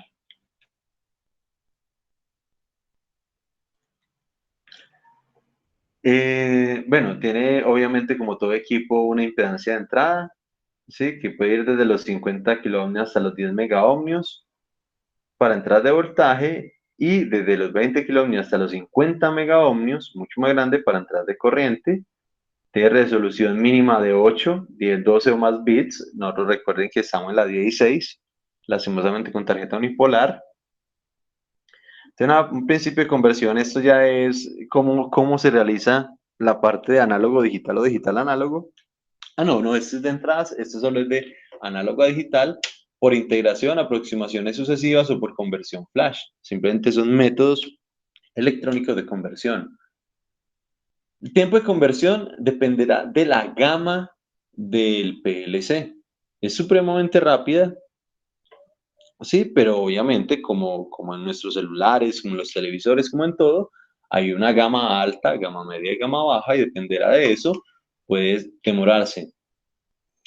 Bueno, tiene obviamente como todo equipo una impedancia de entrada, ¿sí? Que puede ir desde los 50 kiloohmios hasta los 10 megaohmios para entradas de voltaje y desde los 20 kiloohmios hasta los 50 megaohmios, mucho más grande para entradas de corriente. Tiene resolución mínima de 8, 10, 12 o más bits. Nosotros recuerden que estamos en la 16, lastimosamente con tarjeta unipolar. Tiene un principio de conversión. Esto ya es cómo se realiza la parte de análogo digital o digital análogo. Ah, no, este es de entradas, este solo es de análogo a digital por integración, aproximaciones sucesivas o por conversión flash. Simplemente son métodos electrónicos de conversión. El tiempo de conversión dependerá de la gama del PLC. Es supremamente rápida, sí, pero obviamente como en nuestros celulares, como en los televisores, como en todo, hay una gama alta, gama media y gama baja y dependerá de eso, puede demorarse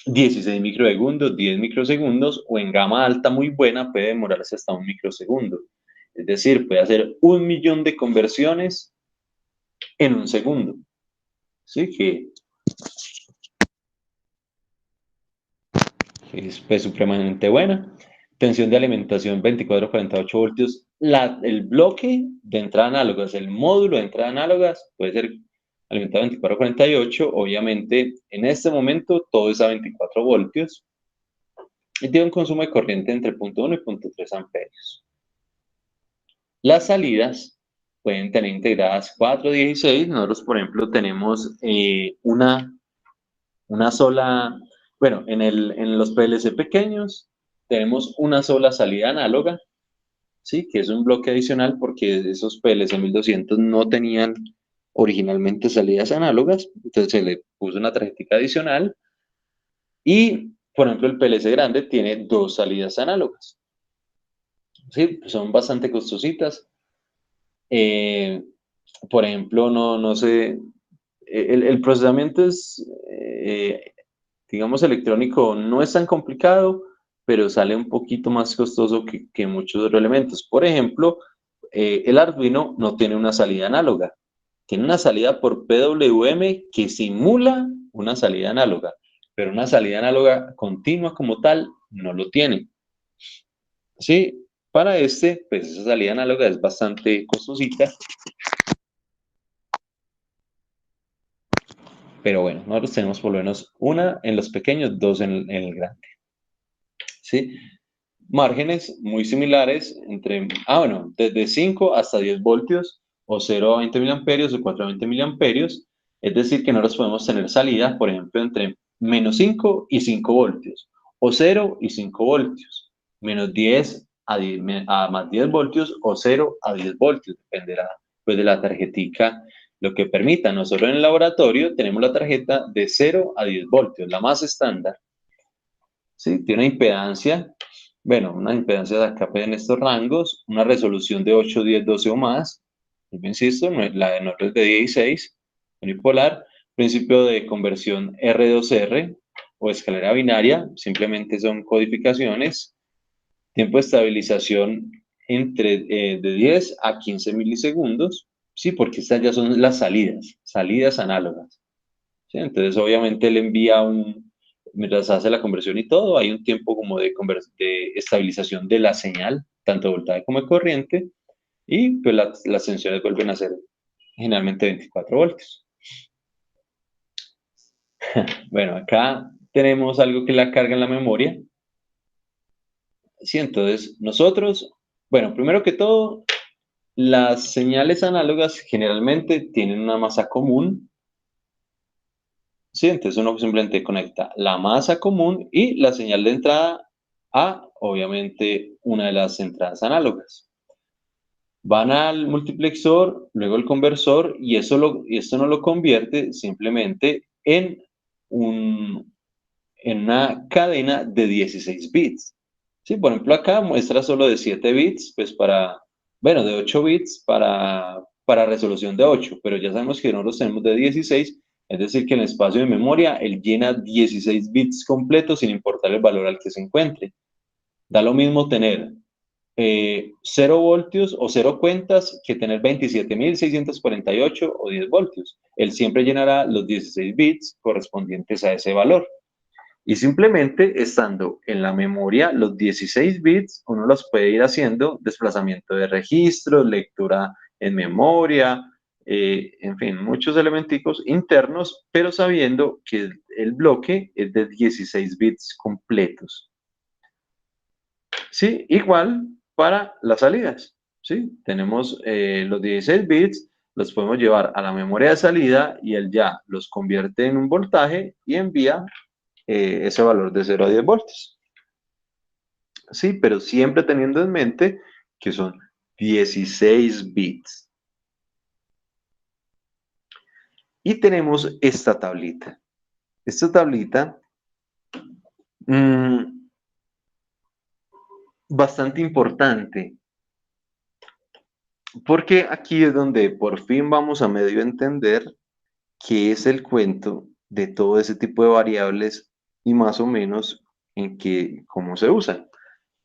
16 microsegundos, 10 microsegundos o en gama alta muy buena puede demorarse hasta 1 microsegundo. Es decir, puede hacer 1 millón de conversiones en un segundo. Sí, que es pues, supremamente buena. Tensión de alimentación 24-48 voltios. El bloque de entrada análogas, el módulo de entrada análogas puede ser alimentado a 24-48. Obviamente, en este momento todo es a 24 voltios. Y tiene un consumo de corriente entre 0.1 y 0.3 amperios. Las salidas pueden tener integradas 4, 16. Nosotros, por ejemplo, tenemos una sola, bueno, en los PLC pequeños tenemos una sola salida análoga, ¿sí? Que es un bloque adicional porque esos PLC 1200 no tenían originalmente salidas análogas, entonces se le puso una tarjetita adicional y, por ejemplo, el PLC grande tiene dos salidas análogas, ¿sí? Son bastante costositas. Eh, por ejemplo, no sé, el procesamiento es, digamos, electrónico no es tan complicado, pero sale un poquito más costoso que muchos otros elementos. Por ejemplo, el Arduino no tiene una salida análoga, tiene una salida por PWM que simula una salida análoga, pero una salida análoga continua como tal no lo tiene. Sí, para pues esa salida análoga es bastante costosita. Pero bueno, nosotros tenemos por lo menos una en los pequeños, dos en el grande. ¿Sí? Márgenes muy similares bueno, desde 5 hasta 10 voltios, o 0 a 20 miliamperios, o 4 a 20 miliamperios. Es decir, que nosotros podemos tener salidas, por ejemplo, entre menos 5 y 5 voltios, o 0 y 5 voltios, menos 10 a más 10 voltios, o 0 a 10 voltios, dependerá pues, de la tarjetica lo que permita. Nosotros en el laboratorio tenemos la tarjeta de 0 a 10 voltios, la más estándar. ¿Sí? Tiene una impedancia, bueno, una impedancia de escape en estos rangos, una resolución de 8, 10, 12 o más. Yo insisto, la de nosotros es de 16, unipolar, principio de conversión R2R o escalera binaria, simplemente son codificaciones, tiempo de estabilización de 10 a 15 milisegundos, sí, porque estas ya son las salidas análogas. ¿Sí? Entonces, obviamente, él envía mientras hace la conversión y todo, hay un tiempo como de estabilización de la señal, tanto de voltaje como de corriente, y pues las tensiones vuelven a ser generalmente 24 voltios. Bueno, acá tenemos algo que la carga en la memoria. Sí, entonces nosotros, bueno, primero que todo, las señales análogas generalmente tienen una masa común, ¿sí? Entonces uno simplemente conecta la masa común y la señal de entrada a, obviamente, una de las entradas análogas. Van al multiplexor, luego el conversor, y esto no lo convierte simplemente en una cadena de 16 bits. Sí, por ejemplo, acá muestra solo de 7 bits, pues bueno, de 8 bits para resolución de 8, pero ya sabemos que nosotros tenemos de 16, es decir, que en el espacio de memoria él llena 16 bits completos sin importar el valor al que se encuentre. Da lo mismo tener 0 voltios o 0 cuentas que tener 27.648 o 10 voltios. Él siempre llenará los 16 bits correspondientes a ese valor. Y simplemente estando en la memoria los 16 bits, uno los puede ir haciendo desplazamiento de registros, lectura en memoria, en fin, muchos elementicos internos, pero sabiendo que el bloque es de 16 bits completos. Sí, igual para las salidas. ¿Sí? Tenemos los 16 bits, los podemos llevar a la memoria de salida y él ya los convierte en un voltaje y envía ese valor de 0 a 10 voltios. Sí, pero siempre teniendo en mente que son 16 bits. Y tenemos esta tablita. Esta tablita bastante importante, porque aquí es donde por fin vamos a medio entender qué es el cuento de todo ese tipo de variables y más o menos en qué, cómo se usan.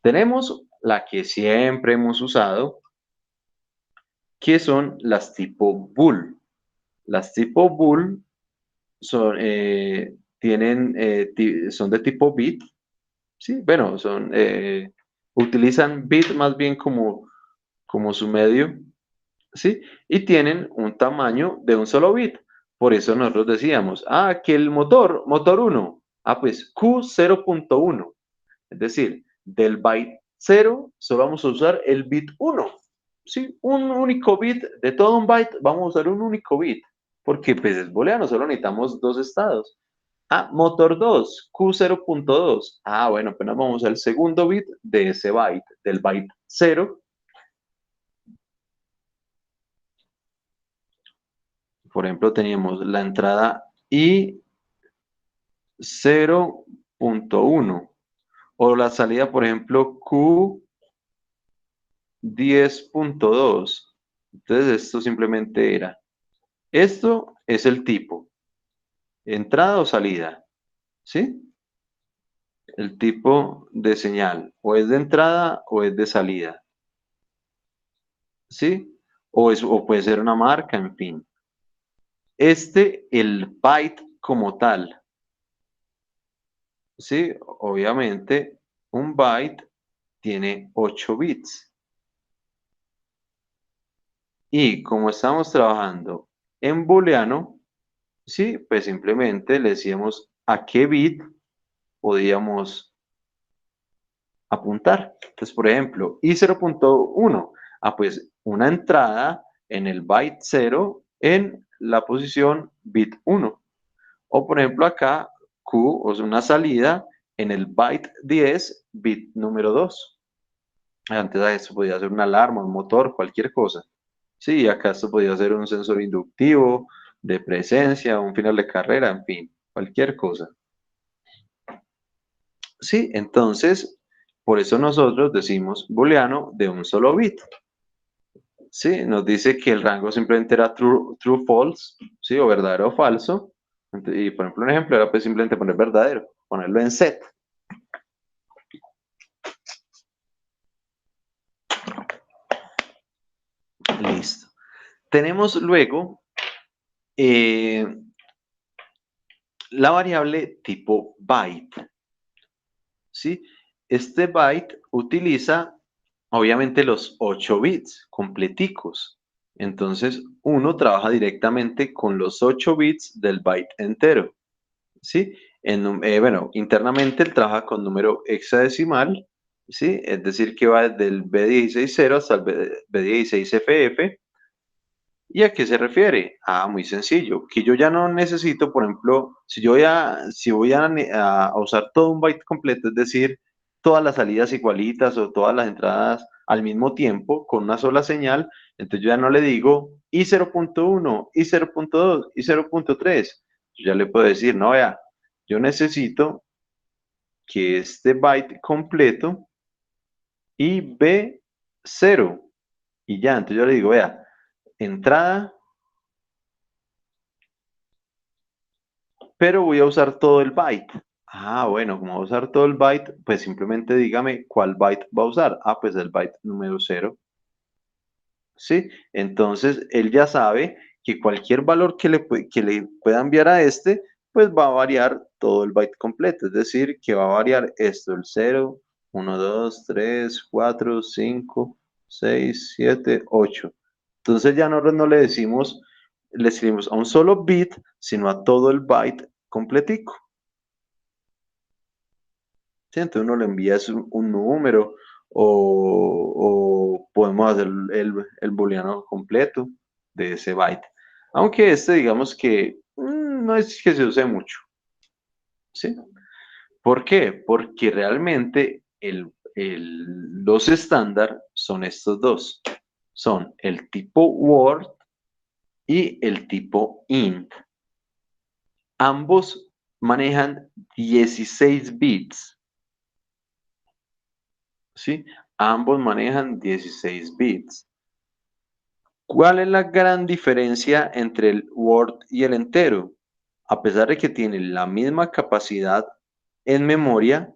Tenemos la que siempre hemos usado, que son las tipo bool. Las tipo bool son, son de tipo bit, sí, bueno, utilizan bit más bien como su medio, ¿sí? Y tienen un tamaño de un solo bit. Por eso nosotros decíamos, que el motor 1, pues Q 0.1. Es decir, del byte 0 solo vamos a usar el bit 1. ¿Sí? Un único bit de todo un byte, vamos a usar un único bit. Porque pues es booleano, solo necesitamos dos estados. Motor 2, Q 0.2. Bueno, apenas vamos al segundo bit de ese byte, del byte 0. Por ejemplo, teníamos la entrada I 0.1 o la salida, por ejemplo, Q 10.2. Entonces, esto simplemente era. Esto es el tipo, entrada o salida, ¿sí? El tipo de señal, o es de entrada o es de salida, ¿sí? O puede ser una marca, en fin. El byte como tal, ¿sí? Obviamente, un byte tiene 8 bits. Y como estamos trabajando en booleano, sí, pues simplemente le decíamos a qué bit podíamos apuntar. Entonces, por ejemplo, I 0.1, pues una entrada en el byte 0 en la posición bit 1. O por ejemplo acá, Q, o sea, una salida en el byte 10, bit número 2. Antes de eso podía ser una alarma, un motor, cualquier cosa. Sí, acá esto podía ser un sensor inductivo, de presencia, un final de carrera, en fin, cualquier cosa. Sí, entonces, por eso nosotros decimos booleano de un solo bit. Sí, nos dice que el rango simplemente era true, false, sí, o verdadero o falso. Y por ejemplo, un ejemplo era pues simplemente poner verdadero, ponerlo en set. Listo. Tenemos luego la variable tipo byte. ¿Sí? Este byte utiliza obviamente los 8 bits completicos. Entonces, uno trabaja directamente con los 8 bits del byte entero. ¿Sí? Bueno, internamente él trabaja con número hexadecimal, ¿sí? Es decir, que va desde el B16.0 hasta el B16FF. ¿Y a qué se refiere? Ah, muy sencillo, que yo ya no necesito, por ejemplo, si voy a usar todo un byte completo, es decir, todas las salidas igualitas o todas las entradas al mismo tiempo con una sola señal, entonces yo ya no le digo I0.1, I0.2, I0.3. Yo ya le puedo decir, no, vea, yo necesito que este byte completo y B0. Y ya, entonces yo le digo, vea, entrada, pero voy a usar todo el byte. Ah, bueno, como voy a usar todo el byte, pues simplemente dígame cuál byte va a usar. Ah, pues el byte número 0. ¿Sí? Entonces, él ya sabe que cualquier valor que le pueda enviar a este, pues va a variar todo el byte completo. Es decir, que va a variar esto, el 0, 1, 2, 3, 4, 5, 6, 7, 8. Entonces ya no le escribimos a un solo bit, sino a todo el byte completico. ¿Sí? Entonces uno le envía un número o podemos hacer el booleano completo de ese byte. Aunque este, digamos que no es que se use mucho. ¿Sí? ¿Por qué? Porque realmente los estándar son estos dos. Son el tipo Word y el tipo int. Ambos manejan 16 bits. ¿Sí? Ambos manejan 16 bits. ¿Cuál es la gran diferencia entre el Word y el entero? A pesar de que tienen la misma capacidad en memoria,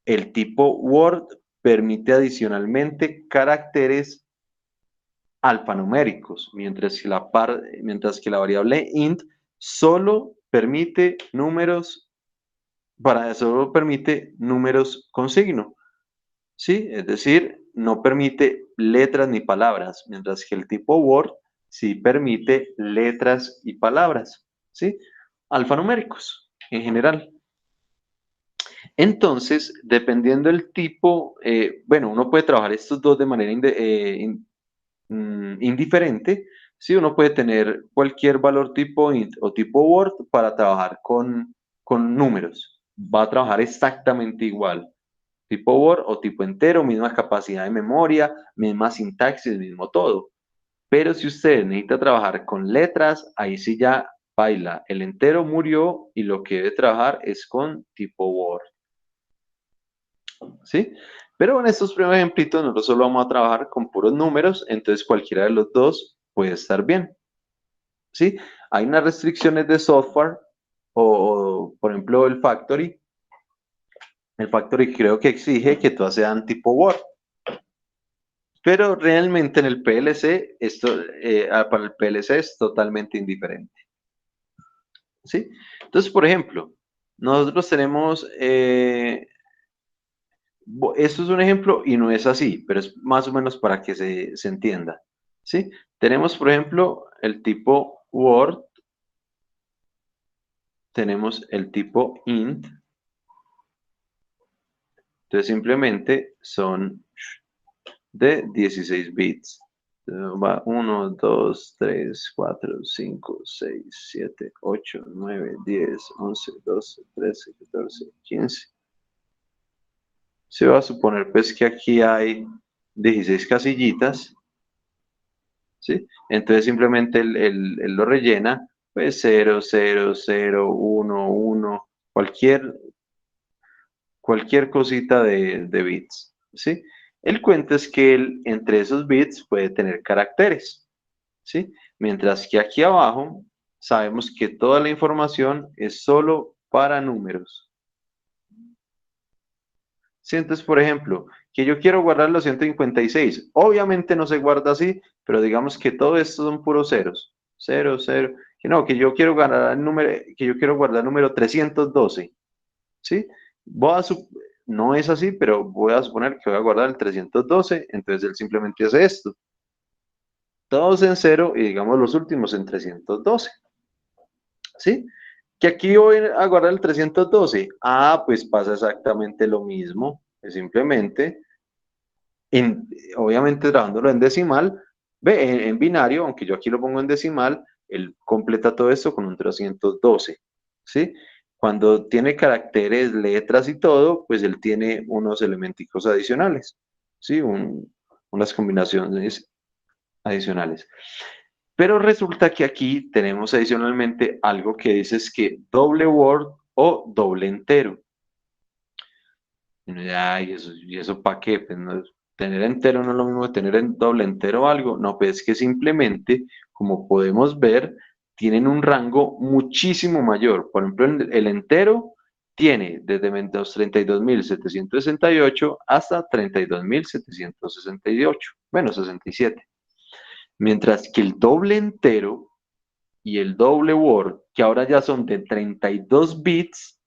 el tipo Word permite adicionalmente caracteres alfanuméricos, mientras que la variable int solo permite solo permite números con signo. ¿Sí? Es decir, no permite letras ni palabras, mientras que el tipo Word sí permite letras y palabras, ¿sí? Alfanuméricos en general. Entonces, dependiendo del tipo, bueno, uno puede trabajar estos dos de manera indiferente, ¿sí? Uno puede tener cualquier valor tipo int o tipo Word para trabajar con números. Va a trabajar exactamente igual tipo Word o tipo entero, misma capacidad de memoria, misma sintaxis, mismo todo. Pero si usted necesita trabajar con letras, ahí sí ya baila. El entero murió y lo que debe trabajar es con tipo Word. ¿Sí? Pero en estos primeros ejemplitos nosotros solo vamos a trabajar con puros números, entonces cualquiera de los dos puede estar bien. ¿Sí? Hay unas restricciones de software por ejemplo, el Factory. El Factory creo que exige que todas sean tipo Word. Pero realmente en el PLC, para el PLC es totalmente indiferente. ¿Sí? Entonces, por ejemplo, nosotros tenemos, esto es un ejemplo y no es así, pero es más o menos para que se entienda. ¿Sí? Tenemos, por ejemplo, el tipo Word, tenemos el tipo int, entonces simplemente son de 16 bits. Va 1, 2, 3, 4, 5, 6, 7, 8, 9, 10, 11, 12, 13, 14, 15. Se va a suponer pues que aquí hay 16 casillitas, ¿sí? Entonces simplemente él lo rellena, pues 0, 0, 0, 1, 1, cualquier cosita de bits, ¿sí? El cuento es que él, entre esos bits puede tener caracteres, ¿sí? Mientras que aquí abajo sabemos que toda la información es solo para números. ¿Sí? Entonces, por ejemplo, que yo quiero guardar los 156, obviamente no se guarda así, pero digamos que todo esto son puros ceros. 0, 0, que no, que yo quiero guardar el número 312, ¿sí? No es así, pero voy a suponer que voy a guardar el 312, entonces él simplemente hace esto. Todos en 0 y digamos los últimos en 312. ¿Sí? Que aquí voy a guardar el 312. Ah, pues pasa exactamente lo mismo. Es simplemente, obviamente trabajándolo en decimal, en binario, aunque yo aquí lo pongo en decimal, él completa todo esto con un 312, ¿sí? Cuando tiene caracteres, letras y todo, pues él tiene unos elementicos adicionales, ¿sí? Unas combinaciones adicionales. Pero resulta que aquí tenemos adicionalmente algo que dice es que doble word o doble entero. ¿Y eso para qué? Pues tener entero no es lo mismo que tener en doble entero o algo. No, pues es que simplemente, como podemos ver, tienen un rango muchísimo mayor. Por ejemplo, el entero tiene desde menos 32.768 hasta 32.768, menos 67. Mientras que el doble entero y el doble word, que ahora ya son de 32 bits,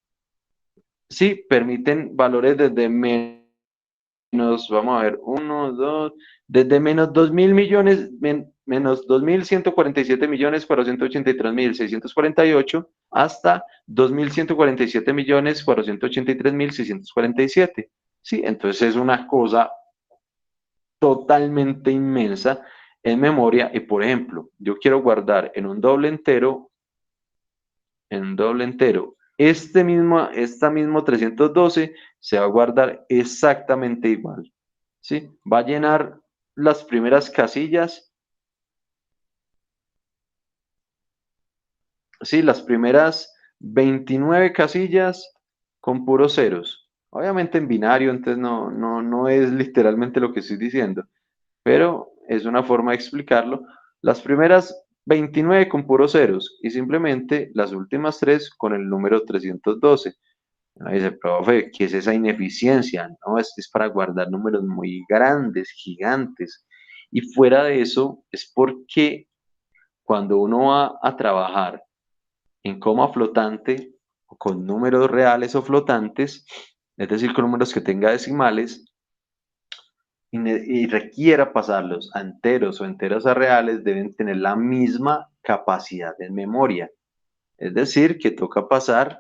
sí, permiten valores desde menos, vamos a ver, uno, dos, desde menos 2.000 millones, menos 2.147.483.648 hasta 2.147.483.647. Sí, entonces es una cosa totalmente inmensa en memoria. Y por ejemplo, yo quiero guardar en un doble entero, esta mismo 312 se va a guardar exactamente igual, ¿sí? Va a llenar las primeras casillas, ¿sí? Las primeras 29 casillas con puros ceros. Obviamente en binario, entonces no es literalmente lo que estoy diciendo, pero es una forma de explicarlo. Las primeras 29 con puros ceros y simplemente las últimas 3 con el número 312. Uno dice, profe, ¿qué es esa ineficiencia? No, es para guardar números muy grandes, gigantes. Y fuera de eso, es porque cuando uno va a trabajar en coma flotante, o con números reales o flotantes, es decir, con números que tenga decimales, y requiera pasarlos a enteros o enteros a reales, deben tener la misma capacidad de memoria. Es decir, que toca pasar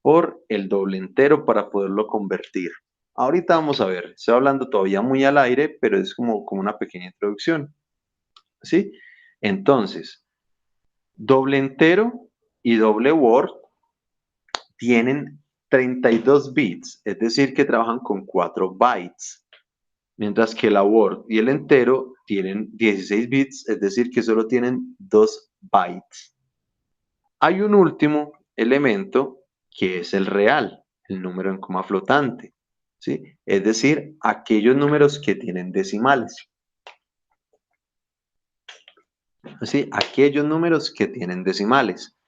por el doble entero para poderlo convertir. Ahorita vamos a ver, estoy hablando todavía muy al aire, pero es como una pequeña introducción. ¿Sí? Entonces, doble entero y doble word tienen 32 bits, es decir, que trabajan con 4 bytes. Mientras que la word y el entero tienen 16 bits, es decir, que solo tienen 2 bytes. Hay un último elemento que es el real, el número en coma flotante, ¿sí? Es decir, aquellos números que tienen decimales. ¿Sí? Aquellos números que tienen decimales.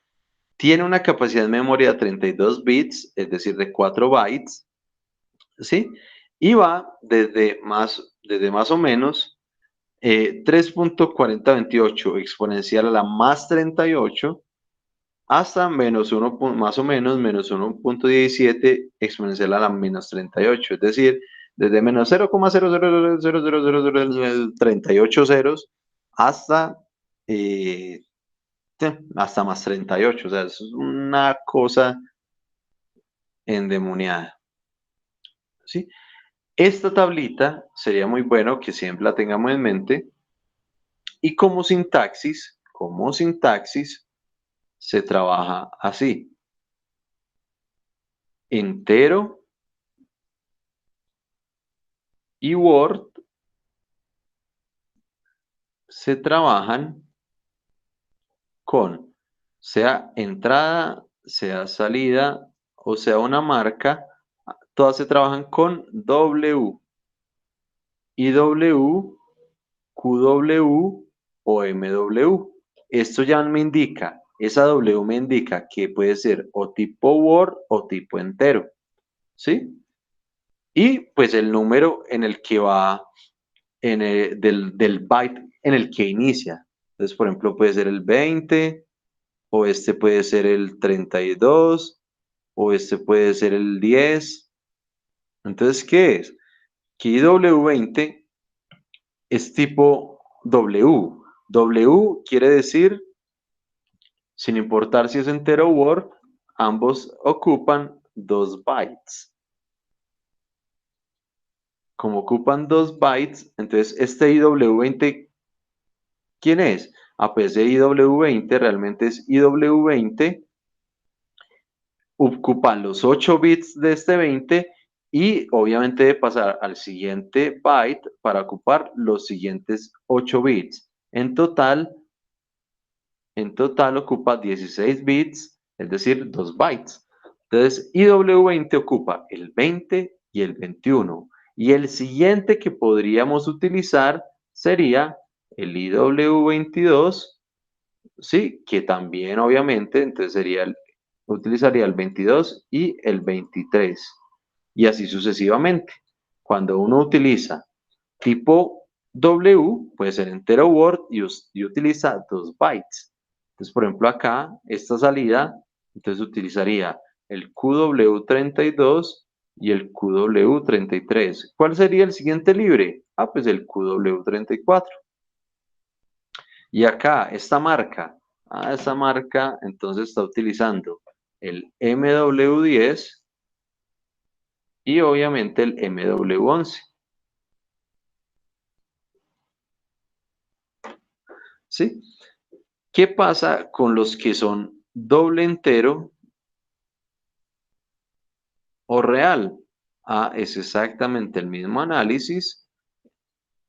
Tiene una capacidad de memoria de 32 bits, es decir, de 4 bytes, ¿sí? Y va desde más o menos 3.4028 exponencial a la más 38 hasta menos 1, más o menos menos 1.17 exponencial a la menos 38. Es decir, desde menos 0,0000038 ceros hasta, hasta más 38. O sea, eso es una cosa endemoniada. ¿Sí? Esta tablita sería muy bueno que siempre la tengamos en mente. Y como sintaxis, se trabaja así. Entero y word se trabajan con, sea entrada, sea salida, o sea una marca, todas se trabajan con W, IW, QW o MW. Esto ya me indica, esa W me indica que puede ser o tipo word o tipo entero, ¿sí? Y pues el número en el que va, del byte en el que inicia. Entonces, por ejemplo, puede ser el 20, o este puede ser el 32, o este puede ser el 10. Entonces, ¿qué es? Que W20 es tipo W. W quiere decir, sin importar si es entero o word, ambos ocupan 2 bytes. como ocupan 2 bytes, entonces este IW20, ¿quién es? Pues ese IW20 realmente es IW20, ocupa los 8 bits de este 20 y obviamente debe pasar al siguiente byte para ocupar los siguientes 8 bits. En total ocupa 16 bits, es decir, 2 bytes. Entonces, IW20 ocupa el 20 y el 21. Y el siguiente que podríamos utilizar sería el IW22, ¿sí? Que también, obviamente, entonces utilizaría el 22 y el 23. Y así sucesivamente. Cuando uno utiliza tipo W, puede ser entero word y utiliza 2 bytes. Entonces, por ejemplo, acá, esta salida, entonces utilizaría el QW32 y el QW33. ¿Cuál sería el siguiente libre? Pues el QW34. Y acá, esta marca, entonces está utilizando el MW10 y obviamente el MW11. ¿Sí? ¿Qué pasa con los que son doble entero o real? Es exactamente el mismo análisis,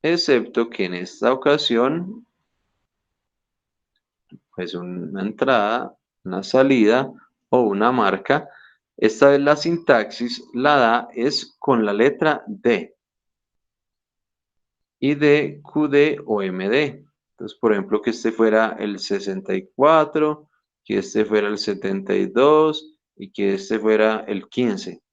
excepto que en esta ocasión, pues una entrada, una salida o una marca. Esta vez la sintaxis la da es con la letra D. Y de QD o MD. Entonces, por ejemplo, que este fuera el 64, que este fuera el 72 y que este fuera el 15.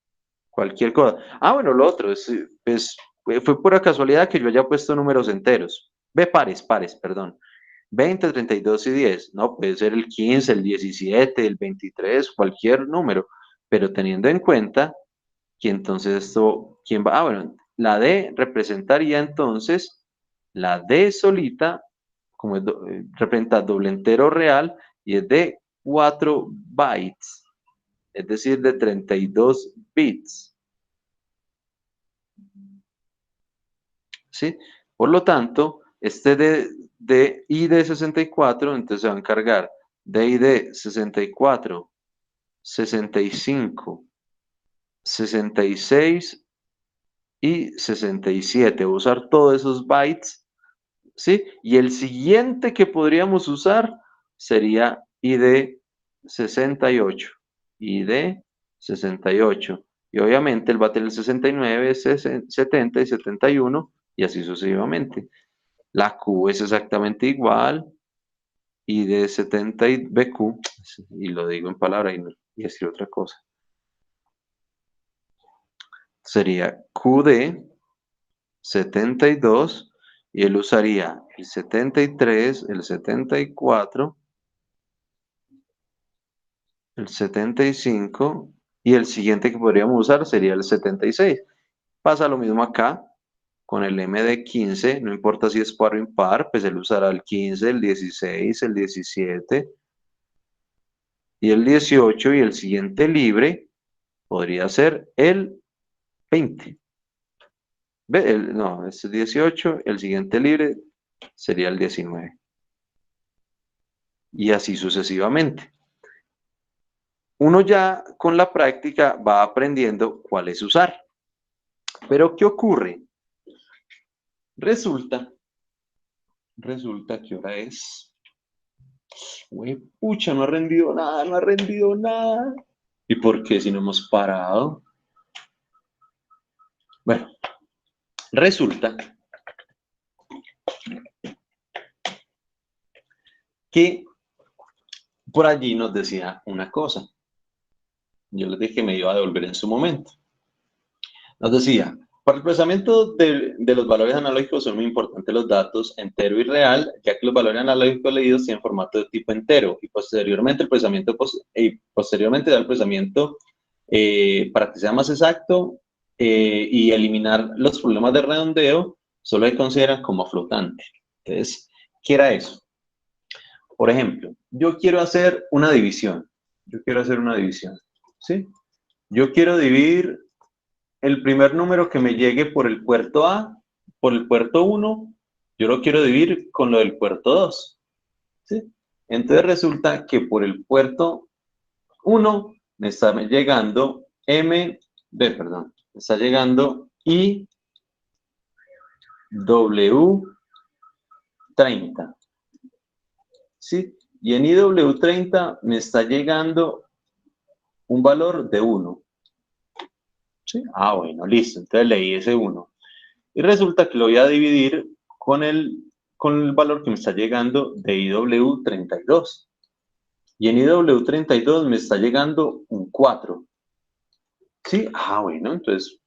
Cualquier cosa. Bueno, lo otro es, pues, fue pura casualidad que yo haya puesto números enteros. Pares, perdón. 20, 32 y 10. No, puede ser el 15, el 17, el 23, cualquier número. Pero teniendo en cuenta que entonces esto, ¿quién va? Bueno, la D representaría entonces la D solita, como representa doble entero real, y es de 4 bytes, es decir, de 32 bits. ¿Sí? Por lo tanto, este de I de 64, entonces se va a encargar de I de 64, 65, 66 y 67. Voy a usar todos esos bytes, ¿sí? Y el siguiente que podríamos usar sería ID 68. ID 68. Y obviamente él va a tener 69, 70 y 71 y así sucesivamente. La Q es exactamente igual. ID 70 y BQ, y lo digo en palabra y escribo otra cosa. Sería QD 72 y él usaría el 73, el 74, el 75 y el siguiente que podríamos usar sería el 76. Pasa lo mismo acá con el MD15, no importa si es par o impar, pues él usará el 15, el 16, el 17 y el 18 y el siguiente libre podría ser el 20. No, este es 18, el siguiente libre sería el 19. Y así sucesivamente. Uno ya con la práctica va aprendiendo cuál es usar. Pero ¿qué ocurre? Resulta que ahora es... Pucha, no ha rendido nada. ¿Y por qué si no hemos parado? Bueno, resulta que por allí nos decía una cosa. Yo les dije que me iba a devolver en su momento. Nos decía, para el procesamiento de los valores analógicos son muy importantes los datos entero y real, ya que los valores analógicos leídos tienen formato de tipo entero y posteriormente el procesamiento da el procesamiento para que sea más exacto y eliminar los problemas de redondeo, solo se consideran como flotante. Entonces, ¿qué era eso? Por ejemplo, yo quiero hacer una división. ¿Sí? Yo quiero dividir el primer número que me llegue por el puerto A, por el puerto 1, yo lo quiero dividir con lo del puerto 2. ¿Sí? Entonces resulta que por el puerto 1 me está llegando me está llegando IW30. ¿Sí? Y en IW30 me está llegando un valor de 1. ¿Sí? Ah, bueno, listo. Entonces leí ese 1. Y resulta que lo voy a dividir con el valor que me está llegando de IW32. Y en IW32 me está llegando un 4. ¿Sí? Ah, bueno, entonces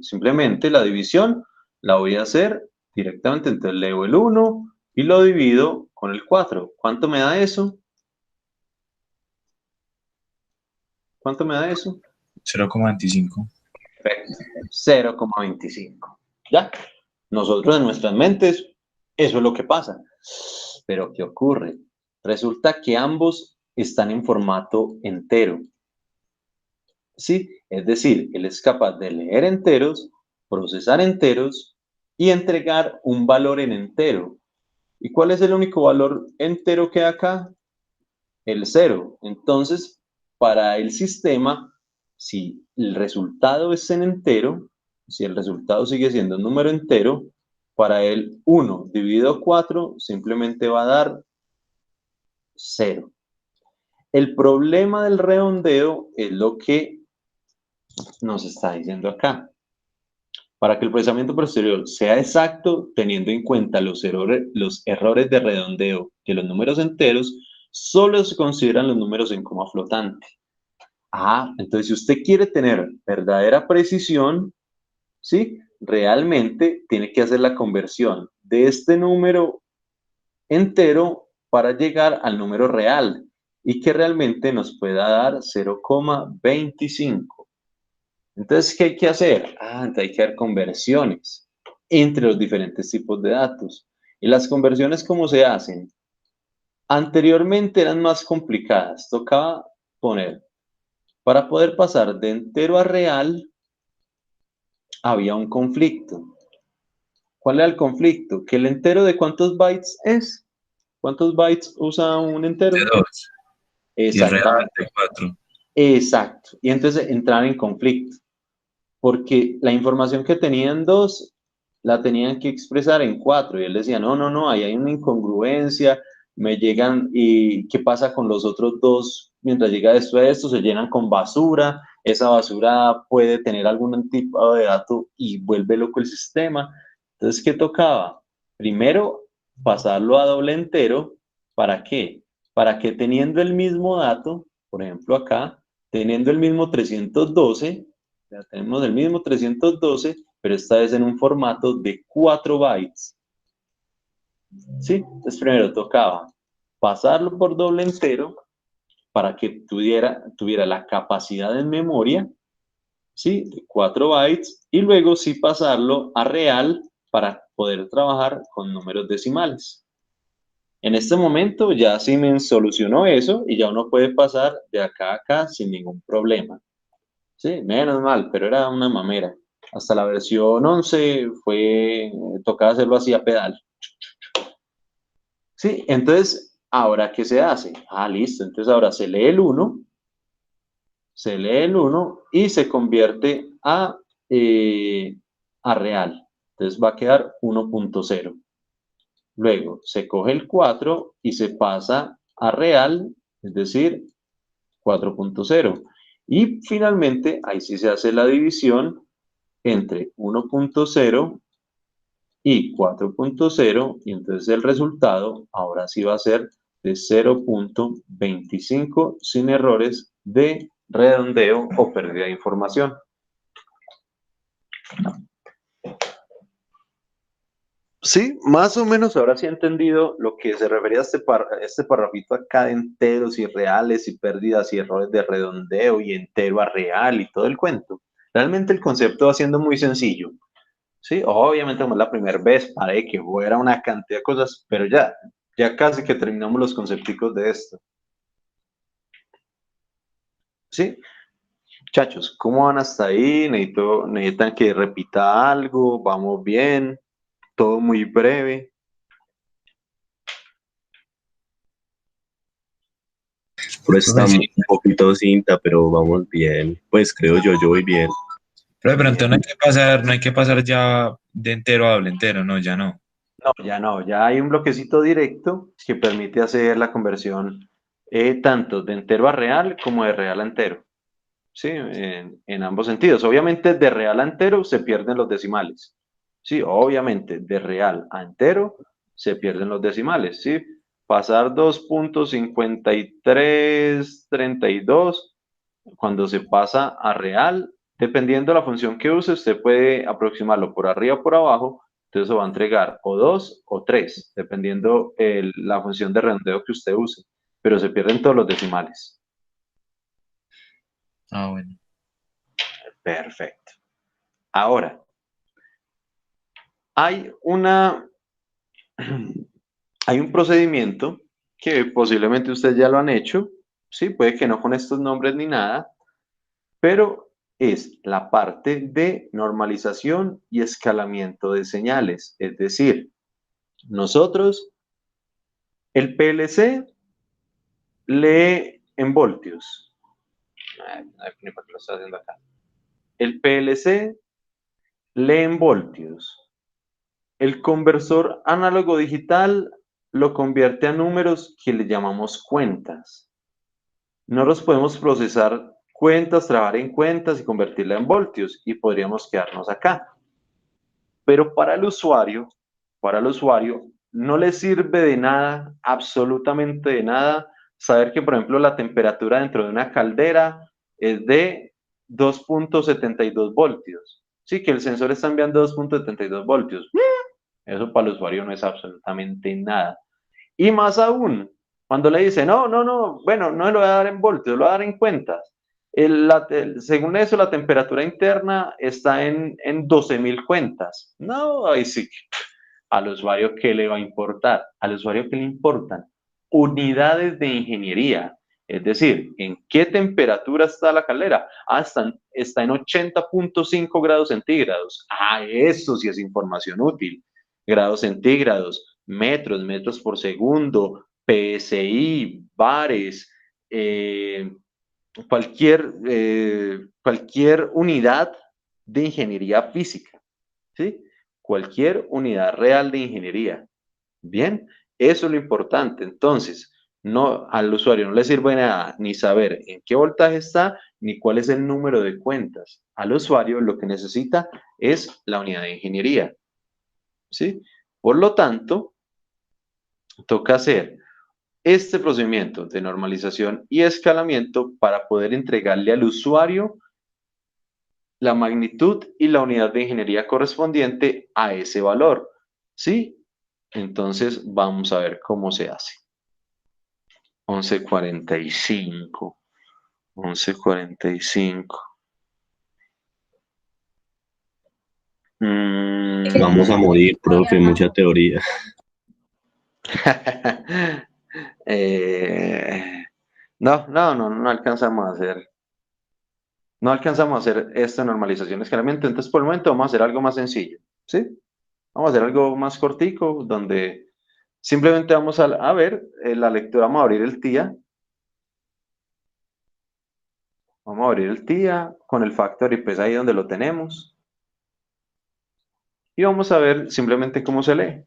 simplemente la división la voy a hacer directamente. Entonces leo el 1 y lo divido con el 4. ¿Cuánto me da eso? ¿Cuánto me da eso? 0,25. Perfecto. 0,25. ¿Ya? Nosotros en nuestras mentes, eso es lo que pasa. Pero ¿qué ocurre? Resulta que ambos están en formato entero. ¿Sí? Es decir, él es capaz de leer enteros, procesar enteros y entregar un valor en entero. ¿Y cuál es el único valor entero que hay acá? El 0. Entonces, para el sistema, si el resultado es en entero, si el resultado sigue siendo un número entero, para el 1 dividido 4 simplemente va a dar 0. El problema del redondeo es lo que nos está diciendo acá. Para que el procesamiento posterior sea exacto, teniendo en cuenta los errores de redondeo de los números enteros, solo se consideran los números en coma flotante. Ah, entonces si usted quiere tener verdadera precisión, ¿sí? Realmente tiene que hacer la conversión de este número entero para llegar al número real y que realmente nos pueda dar 0,25. Entonces, ¿qué hay que hacer? Entonces hay que hacer conversiones entre los diferentes tipos de datos. ¿Y las conversiones cómo se hacen? Anteriormente eran más complicadas. Tocaba poner, para poder pasar de entero a real, había un conflicto. ¿Cuál era el conflicto? Que el entero de ¿cuántos bytes es? ¿Cuántos bytes usa un entero? De 2. Y el real Exactamente. de 4. Exacto. Y entonces entrar en conflicto. Porque la información que tenían 2 la tenían que expresar en 4. Y él decía, no, ahí hay una incongruencia, me llegan, ¿y qué pasa con los otros 2? Mientras llega esto a esto, se llenan con basura, esa basura puede tener algún tipo de dato y vuelve loco el sistema. Entonces, ¿qué tocaba? Primero, pasarlo a doble entero. ¿Para qué? Para que teniendo el mismo dato, por ejemplo acá, teniendo el mismo 312, ya tenemos el mismo 312, pero esta vez en un formato de 4 bytes. ¿Sí? Entonces primero tocaba pasarlo por doble entero para que tuviera la capacidad en memoria, ¿sí? De 4 bytes, y luego sí pasarlo a real para poder trabajar con números decimales. En este momento ya Siemens solucionó eso y ya uno puede pasar de acá a acá sin ningún problema. Sí, menos mal, pero era una mamera. Hasta la versión 11 tocaba hacerlo así a pedal. Sí, entonces, ¿ahora qué se hace? Listo, entonces ahora se lee el 1 y se convierte a real. Entonces va a quedar 1.0. Luego se coge el 4 y se pasa a real, es decir, 4.0. Y finalmente, ahí sí se hace la división entre 1.0 y 4.0, y entonces el resultado ahora sí va a ser de 0.25 sin errores de redondeo o pérdida de información. Sí, más o menos ahora sí he entendido lo que se refería a este parrafito acá de enteros y reales y pérdidas y errores de redondeo y entero a real y todo el cuento. Realmente el concepto va siendo muy sencillo. Sí, obviamente como es la primera vez, para que fuera una cantidad de cosas, pero ya casi que terminamos los concepticos de esto. Sí, Muchachos, ¿cómo van hasta ahí? Necesitan que repita algo, vamos bien, todo muy breve. Pero está Profe, un sí. poquito cinta, pero vamos bien. Pues creo yo voy bien. Pero de pronto no hay que pasar ya de entero a doble entero, no, ya no. No, ya hay un bloquecito directo que permite hacer la conversión tanto de entero a real como de real a entero. Sí, en ambos sentidos. Obviamente de real a entero se pierden los decimales. Sí, obviamente de real a entero se pierden los decimales. Sí, pasar 2.5332 cuando se pasa a real, dependiendo de la función que use, usted puede aproximarlo por arriba o por abajo. Entonces eso va a entregar o 2 o 3 dependiendo la función de redondeo que usted use. Pero se pierden todos los decimales. Ah, bueno. Perfecto. Ahora, hay una, hay un procedimiento que posiblemente ustedes ya lo han hecho, sí, puede que no con estos nombres ni nada, pero es la parte de normalización y escalamiento de señales. Es decir, nosotros, el PLC lee en voltios. Ni por qué lo estoy haciendo acá. El PLC lee en voltios. El conversor análogo digital lo convierte a números que le llamamos cuentas. No los podemos procesar cuentas, trabajar en cuentas y convertirla en voltios y podríamos quedarnos acá. Pero para el usuario no le sirve de nada, absolutamente de nada, saber que, por ejemplo, la temperatura dentro de una caldera es de 2.72 voltios. Sí, que el sensor está enviando 2.72 voltios. Eso para el usuario no es absolutamente nada. Y más aún, cuando le dice, no, bueno, no lo voy a dar en voltios, lo voy a dar en cuentas. Según eso, la temperatura interna está en 12.000 cuentas. No, ahí sí, al usuario, ¿qué le va a importar? Al usuario, ¿qué le importan? Unidades de ingeniería. Es decir, ¿en qué temperatura está la caldera? Ah, está en 80.5 grados centígrados. Ah, eso sí es información útil. Grados centígrados, metros por segundo, PSI, bares, cualquier unidad de ingeniería física, ¿sí? Cualquier unidad real de ingeniería. Bien, eso es lo importante. Entonces, no, al usuario no le sirve nada ni saber en qué voltaje está ni cuál es el número de cuentas. Al usuario lo que necesita es la unidad de ingeniería, ¿sí? Por lo tanto, toca hacer este procedimiento de normalización y escalamiento para poder entregarle al usuario la magnitud y la unidad de ingeniería correspondiente a ese valor, ¿sí? Entonces, vamos a ver cómo se hace. 11:45. 11:45. Vamos a morir, profe, mucha teoría. Eh, no alcanzamos a hacer. No alcanzamos a hacer esta normalización escalamiento. Entonces, por el momento vamos a hacer algo más sencillo, ¿sí? Vamos a hacer algo más cortico, donde simplemente vamos a ver la lectura. Vamos a abrir el TIA. Vamos a abrir el TIA con el factor y pues ahí donde lo tenemos. Y vamos a ver simplemente cómo se lee.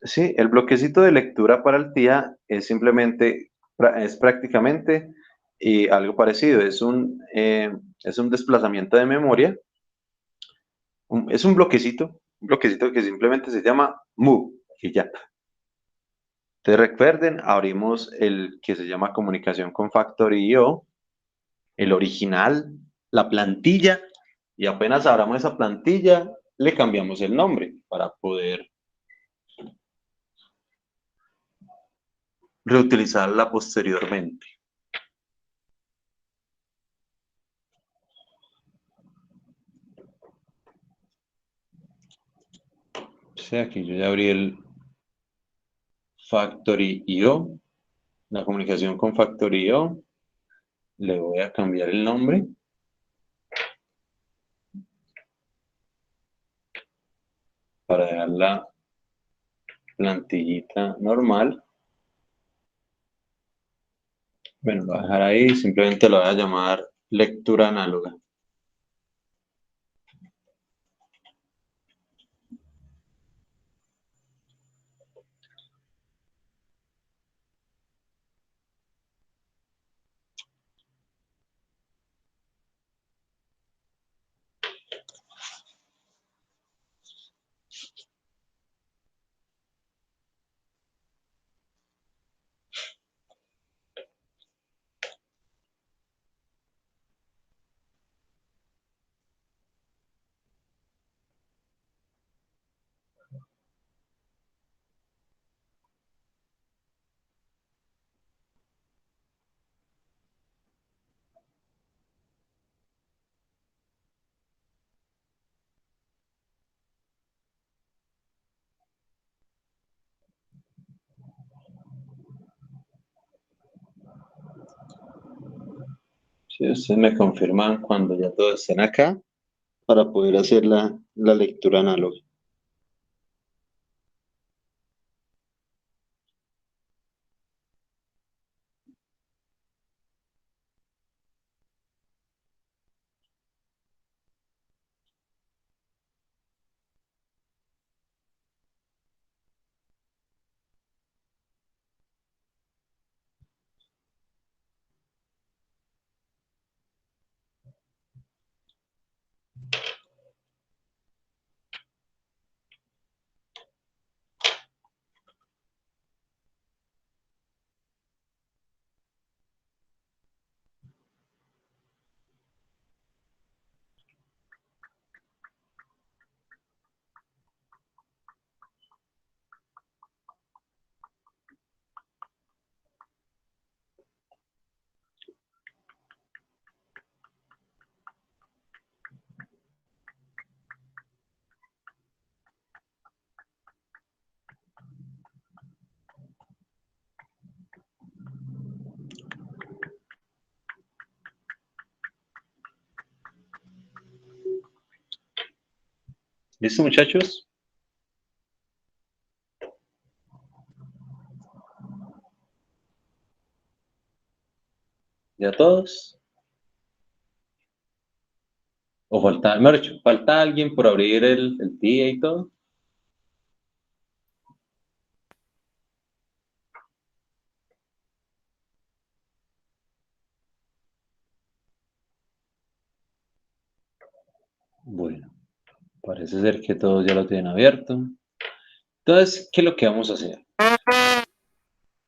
Sí, el bloquecito de lectura para el TIA es simplemente, es prácticamente algo parecido. Es un desplazamiento de memoria. Es un bloquecito que simplemente se llama move y ya. Entonces recuerden, abrimos el que se llama comunicación con Factory.io, el original, la plantilla, y apenas abramos esa plantilla, le cambiamos el nombre para poder reutilizarla posteriormente. Sí, aquí yo ya abrí Factory.io, la comunicación con Factory.io, le voy a cambiar el nombre. Para dejar la plantillita normal. Bueno, lo voy a dejar ahí, simplemente lo voy a llamar lectura análoga. Si ustedes me confirman cuando ya todos estén acá, para poder hacer la lectura análoga. ¿Listo, muchachos? ¿Ya todos? ¿O falta, mejor dicho, falta alguien por abrir el día y todo? Bueno, parece ser que todos ya lo tienen abierto. Entonces, ¿qué es lo que vamos a hacer?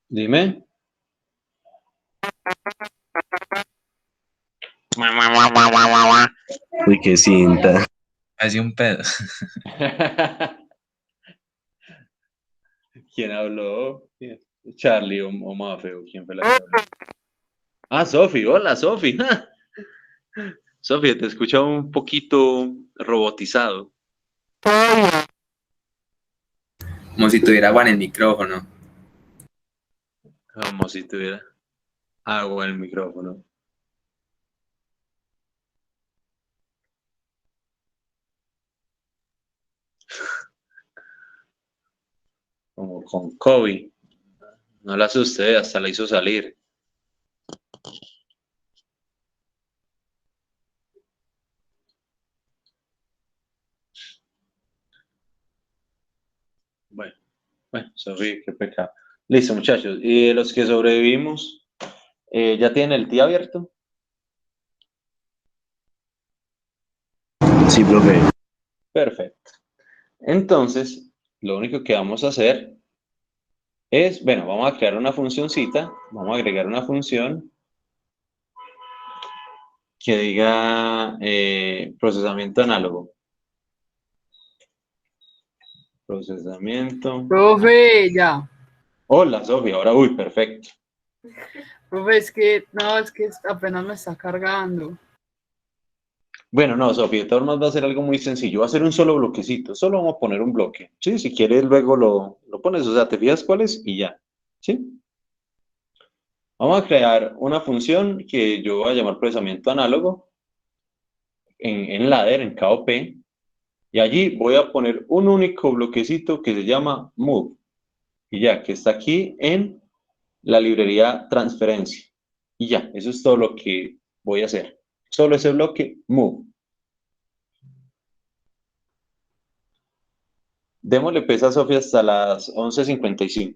Dime. Uy, qué cinta. Hace un pedo. ¿Quién habló? ¿Charlie o Mafe? ¿O quién fue la que habló? Ah, Sofi. Hola, Sofi. Sofi, te escucha un poquito robotizado. Como si tuviera agua en el micrófono. Como si tuviera agua en el micrófono. Como con Kobe. No la asusté, hasta la hizo salir. Bueno, Sofi, qué pecado. Listo, muchachos. Y de los que sobrevivimos, ¿ya tienen el día abierto? Sí, profe. Perfecto. Entonces, lo único que vamos a hacer es, bueno, vamos a crear una funcioncita, vamos a agregar una función que diga procesamiento análogo. Procesamiento. Profe, ya. Hola, Sofía, ahora, uy, perfecto. Profe, es que, no, es que apenas me está cargando. Bueno, no, Sofía, de todas formas va a ser algo muy sencillo. Va a ser un solo bloquecito. Solo vamos a poner un bloque. Sí, si quieres luego lo pones. O sea, te fijas cuál es y ya. ¿Sí? Vamos a crear una función que yo voy a llamar procesamiento análogo en ladder, en KOP. Y allí voy a poner un único bloquecito que se llama move. Y ya, que está aquí en la librería transferencia. Y ya, eso es todo lo que voy a hacer. Solo ese bloque, move. Démosle pesa a Sofía hasta las 11:55.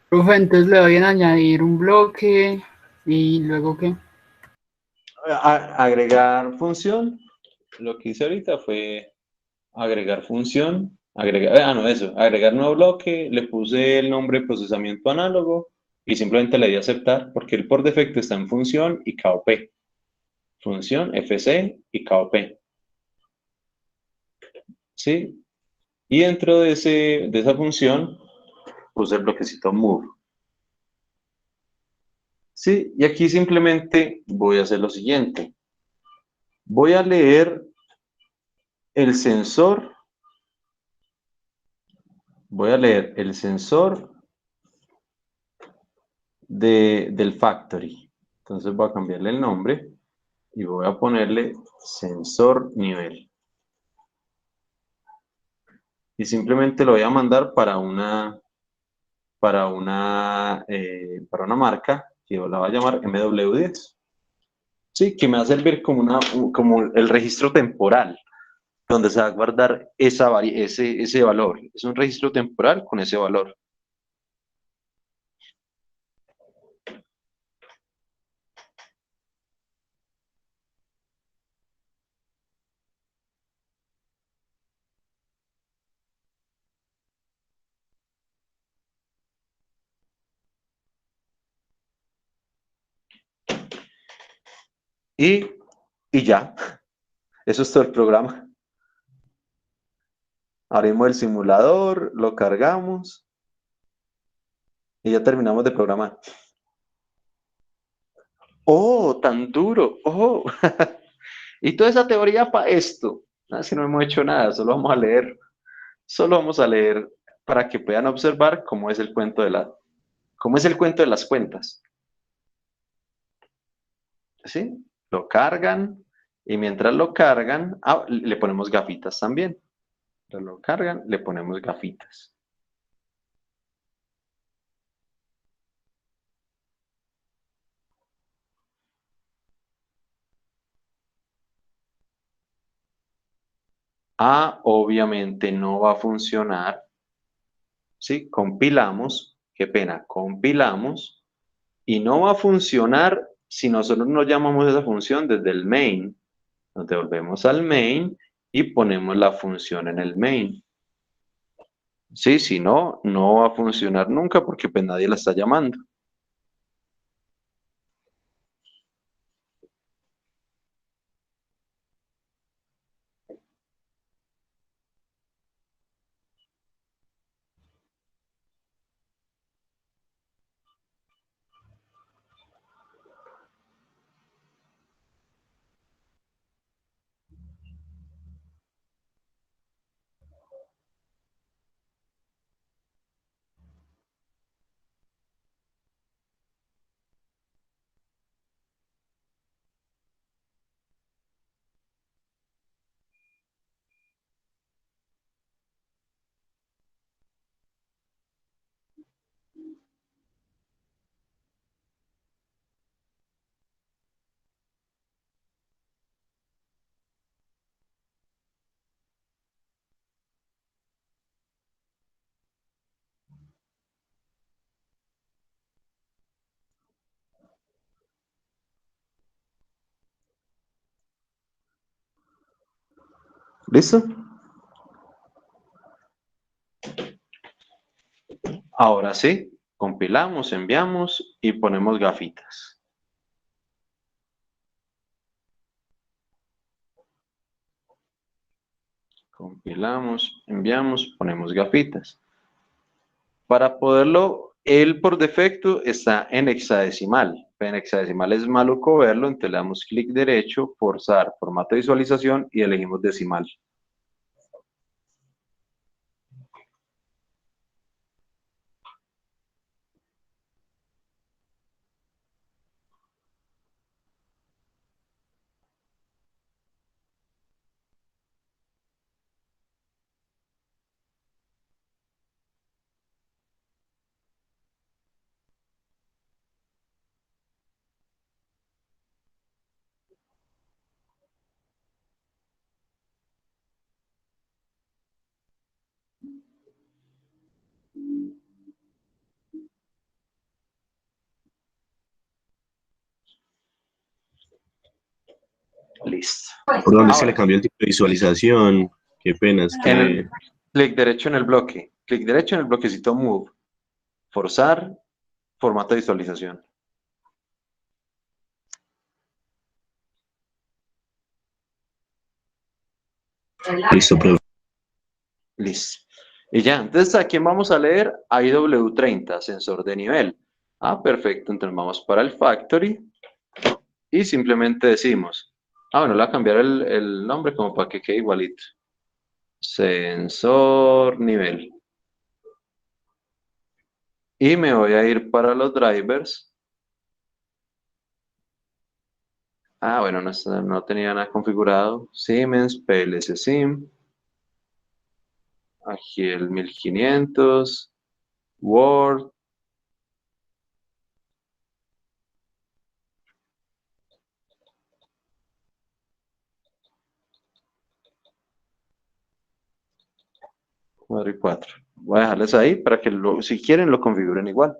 Profe, entonces le doy en añadir un bloque y luego qué. Agregar función. Lo que hice ahorita fue agregar función. No, eso. Agregar nuevo bloque. Le puse el nombre procesamiento análogo y simplemente le di a aceptar porque él por defecto está en función y KOP. Función, FC y KOP. ¿Sí? Y dentro de esa función puse el bloquecito move. ¿Sí? Y aquí simplemente voy a hacer lo siguiente. Voy a leer el sensor. Voy a leer el sensor del factory. Entonces voy a cambiarle el nombre y voy a ponerle sensor nivel. Y simplemente lo voy a mandar para una marca que yo la voy a llamar MW10. Sí, que me va a servir como el registro temporal, donde se va a guardar ese valor. Es un registro temporal con ese valor. Y, y ya, eso es todo el programa. Abrimos el simulador, lo cargamos y ya terminamos de programar. ¡Oh, tan duro! ¡Oh! Y toda esa teoría para esto. No, si no hemos hecho nada, solo vamos a leer. Solo vamos a leer para que puedan observar cómo es el cuento cómo es el cuento de las cuentas. ¿Sí? Lo cargan y mientras lo cargan, le ponemos gafitas también. Mientras lo cargan, le ponemos gafitas. Obviamente no va a funcionar. ¿Sí? Compilamos, qué pena, compilamos y no va a funcionar si nosotros no llamamos esa función desde el main. Nos devolvemos al main y ponemos la función en el main. Sí, si no, no va a funcionar nunca porque pues nadie la está llamando. ¿Listo? Ahora sí. Compilamos, enviamos y ponemos gafitas. Compilamos, enviamos, ponemos gafitas. Para poderlo, él por defecto está en hexadecimal. En hexadecimal es maluco verlo, entonces le damos clic derecho, forzar, formato de visualización y elegimos decimal. Listo. ¿Por dónde se Ahora, le cambió el tipo de visualización? Qué pena, es en que el, clic derecho en el bloque, clic derecho en el bloquecito Move, forzar, formato de visualización. listo, profe. Listo. Y ya, entonces, ¿a quién vamos a leer? A IW30, sensor de nivel. Ah, perfecto, entonces vamos para el Factory y simplemente decimos, bueno, le voy a cambiar el nombre como para que quede igualito. Sensor nivel. Y me voy a ir para los drivers. Ah, bueno, no tenía nada configurado. Siemens, PLC SIM. Aquí el 1500. Word. Cuadro y 4. Voy a dejarles ahí para que si quieren lo configuren igual.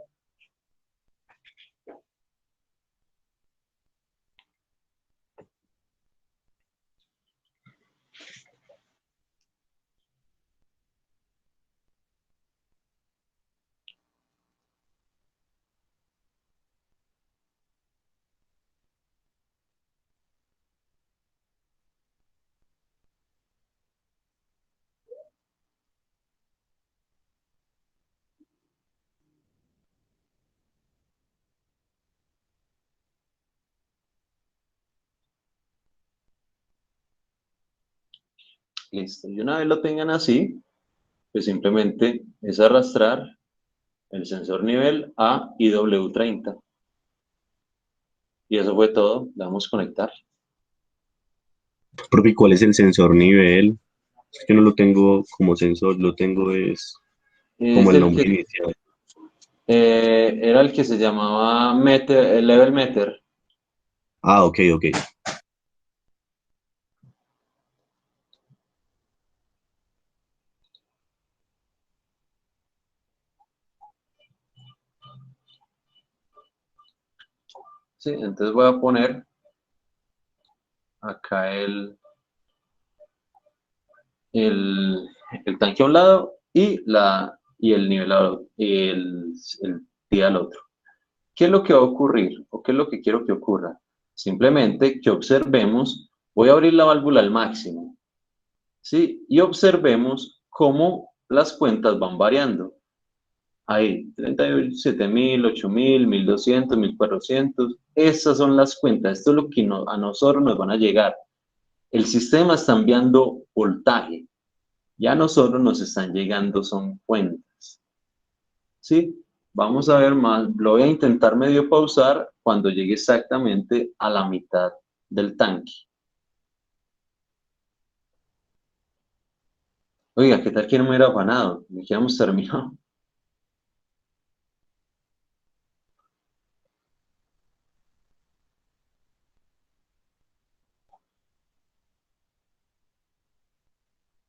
Listo. Y una vez lo tengan así, pues simplemente es arrastrar el sensor nivel a IW30. Y eso fue todo. Le damos conectar. Profe, ¿cuál es el sensor nivel? Es que no lo tengo como sensor, lo tengo es como Es el el nombre que inicial. era el que se llamaba Meter, el Level Meter. Ah, ok, ok. Sí, entonces voy a poner acá el tanque a un lado y el nivelador, el día al otro. ¿Qué es lo que va a ocurrir? ¿O qué es lo que quiero que ocurra? Simplemente que observemos, voy a abrir la válvula al máximo, ¿sí? Y observemos cómo las cuentas van variando. Hay 37.000, 8.000, 1.200, 1.400. Esas son las cuentas. Esto es lo que a nosotros nos van a llegar. El sistema está enviando voltaje. Ya a nosotros nos están llegando son cuentas. ¿Sí? Vamos a ver más. Lo voy a intentar medio pausar cuando llegue exactamente a la mitad del tanque. Oiga, ¿qué tal que no me hubiera afanado? Me quedamos terminado.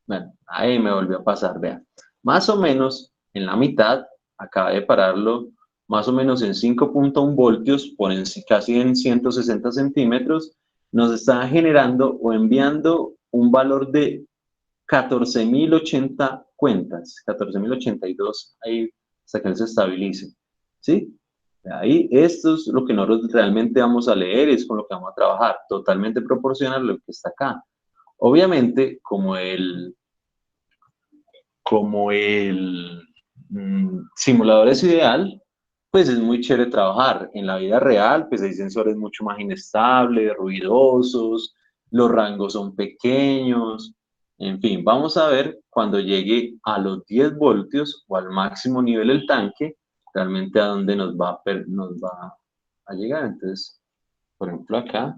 Bueno, ahí me volvió a pasar, vean. Más o menos en la mitad, acabé de pararlo, más o menos en 5.1 voltios, casi en 160 centímetros, nos está generando o enviando un valor de 14.080 cuentas, 14.082 ahí hasta que él se estabilice. ¿sí? Ahí, esto es lo que nosotros realmente vamos a leer, es con lo que vamos a trabajar, totalmente proporcional a lo que está acá. Obviamente, como el simulador es ideal, pues es muy chévere trabajar. En la vida real, pues hay sensores mucho más inestables, ruidosos, los rangos son pequeños, en fin, vamos a ver cuando llegue a los 10 voltios o al máximo nivel del tanque, realmente a dónde nos va a llegar. Entonces, por ejemplo, acá,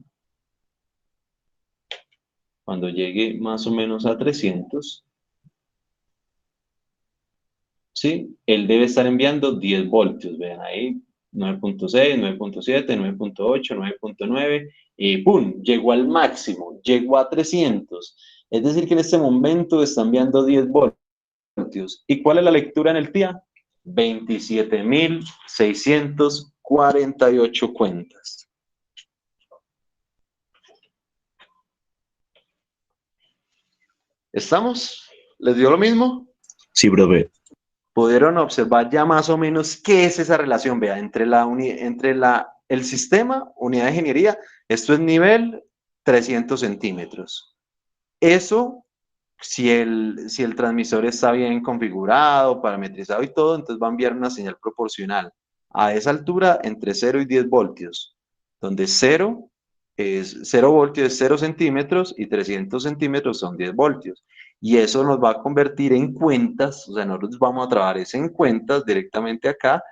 cuando llegue más o menos a 300, ¿sí? Él debe estar enviando 10 voltios, vean ahí, 9.6, 9.7, 9.8, 9.9, y ¡pum! Llegó al máximo, llegó a 300. Es decir, que en este momento está enviando 10 voltios. ¿Y cuál es la lectura en el TIA? 27.648 cuentas. ¿Estamos? ¿Les dio lo mismo? Sí, profe. Pudieron observar ya más o menos qué es esa relación, vea, entre el sistema, unidad de ingeniería, esto es nivel 300 centímetros. Eso, si el transmisor está bien configurado, parametrizado y todo, entonces va a enviar una señal proporcional a esa altura entre 0 y 10 voltios, donde 0 voltios es 0 centímetros y 300 centímetros son 10 voltios. Y eso nos va a convertir en cuentas, o sea, nosotros vamos a trabajar en cuentas directamente acá,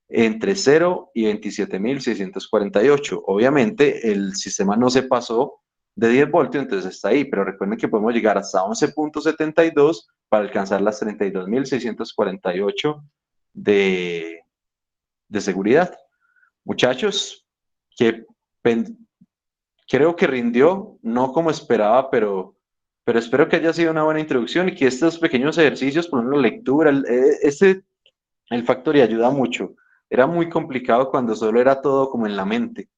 entre 0 y 27.648. Obviamente, el sistema no se pasó de 10 voltios, entonces está ahí, pero recuerden que podemos llegar hasta 11.72 para alcanzar las 32.648 de seguridad. Muchachos, que creo que rindió, no como esperaba, pero espero que haya sido una buena introducción y que estos pequeños ejercicios, por ejemplo, lectura, el Factory ayuda mucho. Era muy complicado cuando solo era todo como en la mente.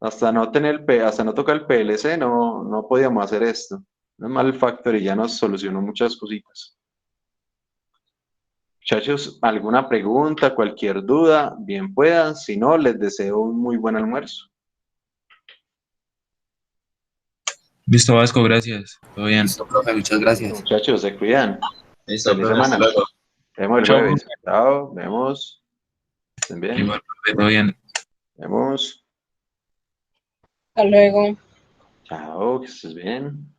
Hasta no tocar el PLC, no podíamos hacer esto. Además, el Factory ya nos solucionó muchas cositas. Muchachos, ¿alguna pregunta, cualquier duda? Bien puedan. Si no, les deseo un muy buen almuerzo. Listo, Vasco, gracias. Todo bien. Listo, profe, muchas gracias. Muchachos, se cuidan. Listo, Feliz profe, hasta semana. luego. Vemos el Chao, jueves. Chao, vemos. Estén bien. igual, profe, todo bien. Vemos. Hasta luego. Chao, que estés bien.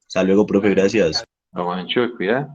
Hasta luego, profe, gracias. Aguancho, cuida.